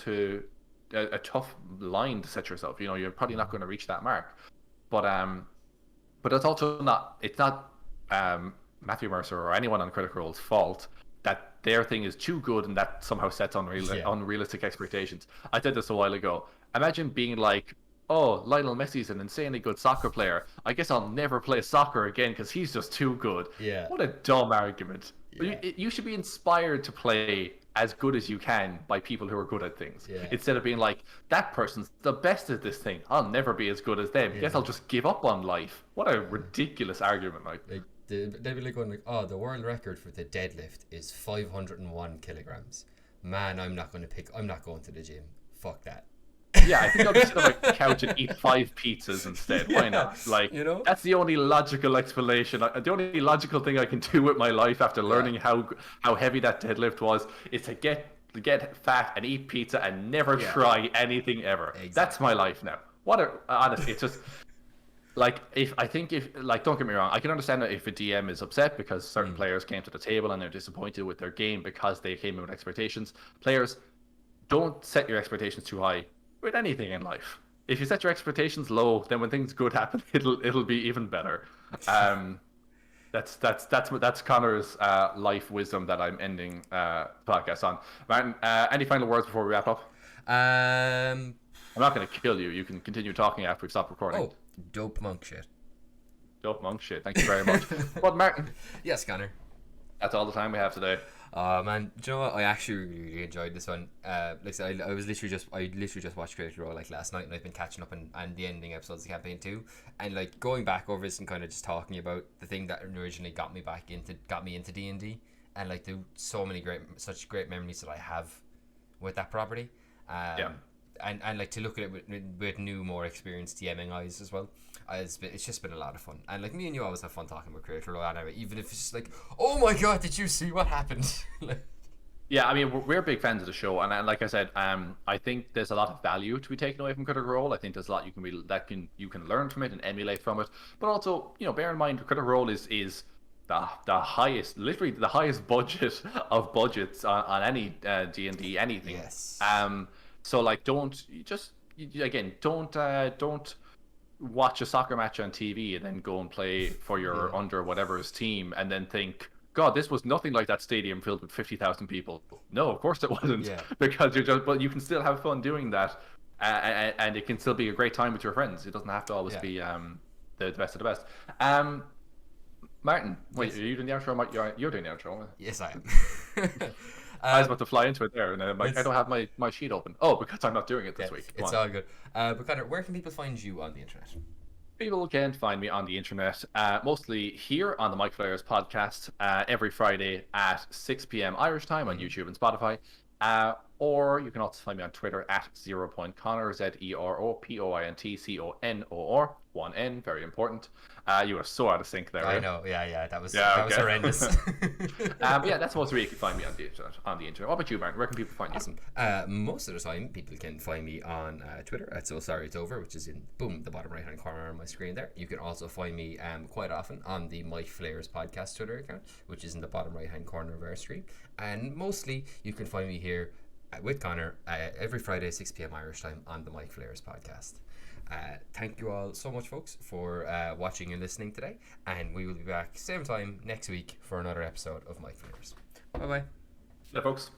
a tough line to set yourself. You're probably not going to reach that mark, but it's also not. It's not Matthew Mercer or anyone on Critical Role's fault that their thing is too good and that somehow sets unrealistic expectations. I said this a while ago. Imagine being like, "Oh, Lionel Messi's an insanely good soccer player. I guess I'll never play soccer again because he's just too good." Yeah. What a dumb argument. Yeah. You should be inspired to play as good as you can by people who are good at things. Yeah. Instead of being like, "That person's the best at this thing. I'll never be as good as them. Guess I'll just give up on life." What a ridiculous argument. Like they'd be like going like, "Oh, the world record for the deadlift is 501 kilograms. Man, I'm not going to the gym. Fuck that." Yeah, I think I'll just sit on my couch and eat 5 pizzas instead. Why not? Like, that's the only logical explanation. The only logical thing I can do with my life after learning how heavy that deadlift was is to get fat and eat pizza and never try anything ever. Exactly. That's my life now. Honestly, it's just like if don't get me wrong, I can understand that if a DM is upset because certain players came to the table and they're disappointed with their game because they came in with expectations. Players, don't set your expectations too high with anything in life. If you set your expectations low, then when things good happen, it'll be even better. That's Conor's life wisdom that I'm ending podcast on. Martin, any final words before we wrap up? I'm not going to kill you. You can continue talking after we've stopped recording. Oh, dope monk shit. Dope monk shit. Thank you very much. But Martin. Yes, Conor. That's all the time we have today. Oh man, do you know what? I actually really enjoyed this one. Like I said, I literally just watched Critical Role like last night, and I've been catching up and the ending episodes of campaign 2, and like going back over this and kind of just talking about the thing that originally got me into D&D, and like so many such great memories that I have with that property. And like to look at it with new, more experienced DMing eyes as well. It's just been a lot of fun, and like me and you always have fun talking about Critical Role anyway, even if it's just like, "Oh my god, did you see what happened?" Yeah, I mean, we're big fans of the show, and like I said, I think there's a lot of value to be taken away from Critical Role. I think there's a lot you can learn from it and emulate from it, but also, bear in mind, Critical Role is the highest, literally the highest budget of budgets on any D&D anything. Yes. So like, don't watch a soccer match on TV and then go and play for your under whatever's team and then think, "God, this was nothing like that stadium filled with 50,000 people." No, of course it wasn't. Yeah. Because but you can still have fun doing that, and it can still be a great time with your friends. It doesn't have to always be the best of the best. Martin, wait, Yes. are you doing the outro? You're doing the outro. Yes, I am. I was about to fly into it there, and then I'm like, I it's- don't have my sheet open. Oh, because I'm not doing it this yeah, week. Come it's on. all good. But Connor, where can people find you on the internet? People can find me on the internet, mostly here on the Micflayers podcast, every Friday at 6 p.m. Irish time on YouTube and Spotify. Or you can also find me on Twitter at 0.Conor, ZeroPointConor, 1N, very important. You are so out of sync there, I right? know. Yeah. That was Yeah, that was okay. horrendous. Yeah, that's mostly where you can find me on the internet. What about you, Martin? Where can people find you? Awesome. Most of the time, people can find me on Twitter at So Sorry It's Over, which is in the bottom right hand corner on my screen there. You can also find me quite often on the Micflayers podcast Twitter account, which is in the bottom right hand corner of our screen. And mostly, you can find me here with Conor every Friday, 6 p.m. Irish time on the Micflayers podcast. Thank you all so much, folks, for watching and listening today. And we will be back same time next week for another episode of Micflayers. Bye bye. Yeah, folks.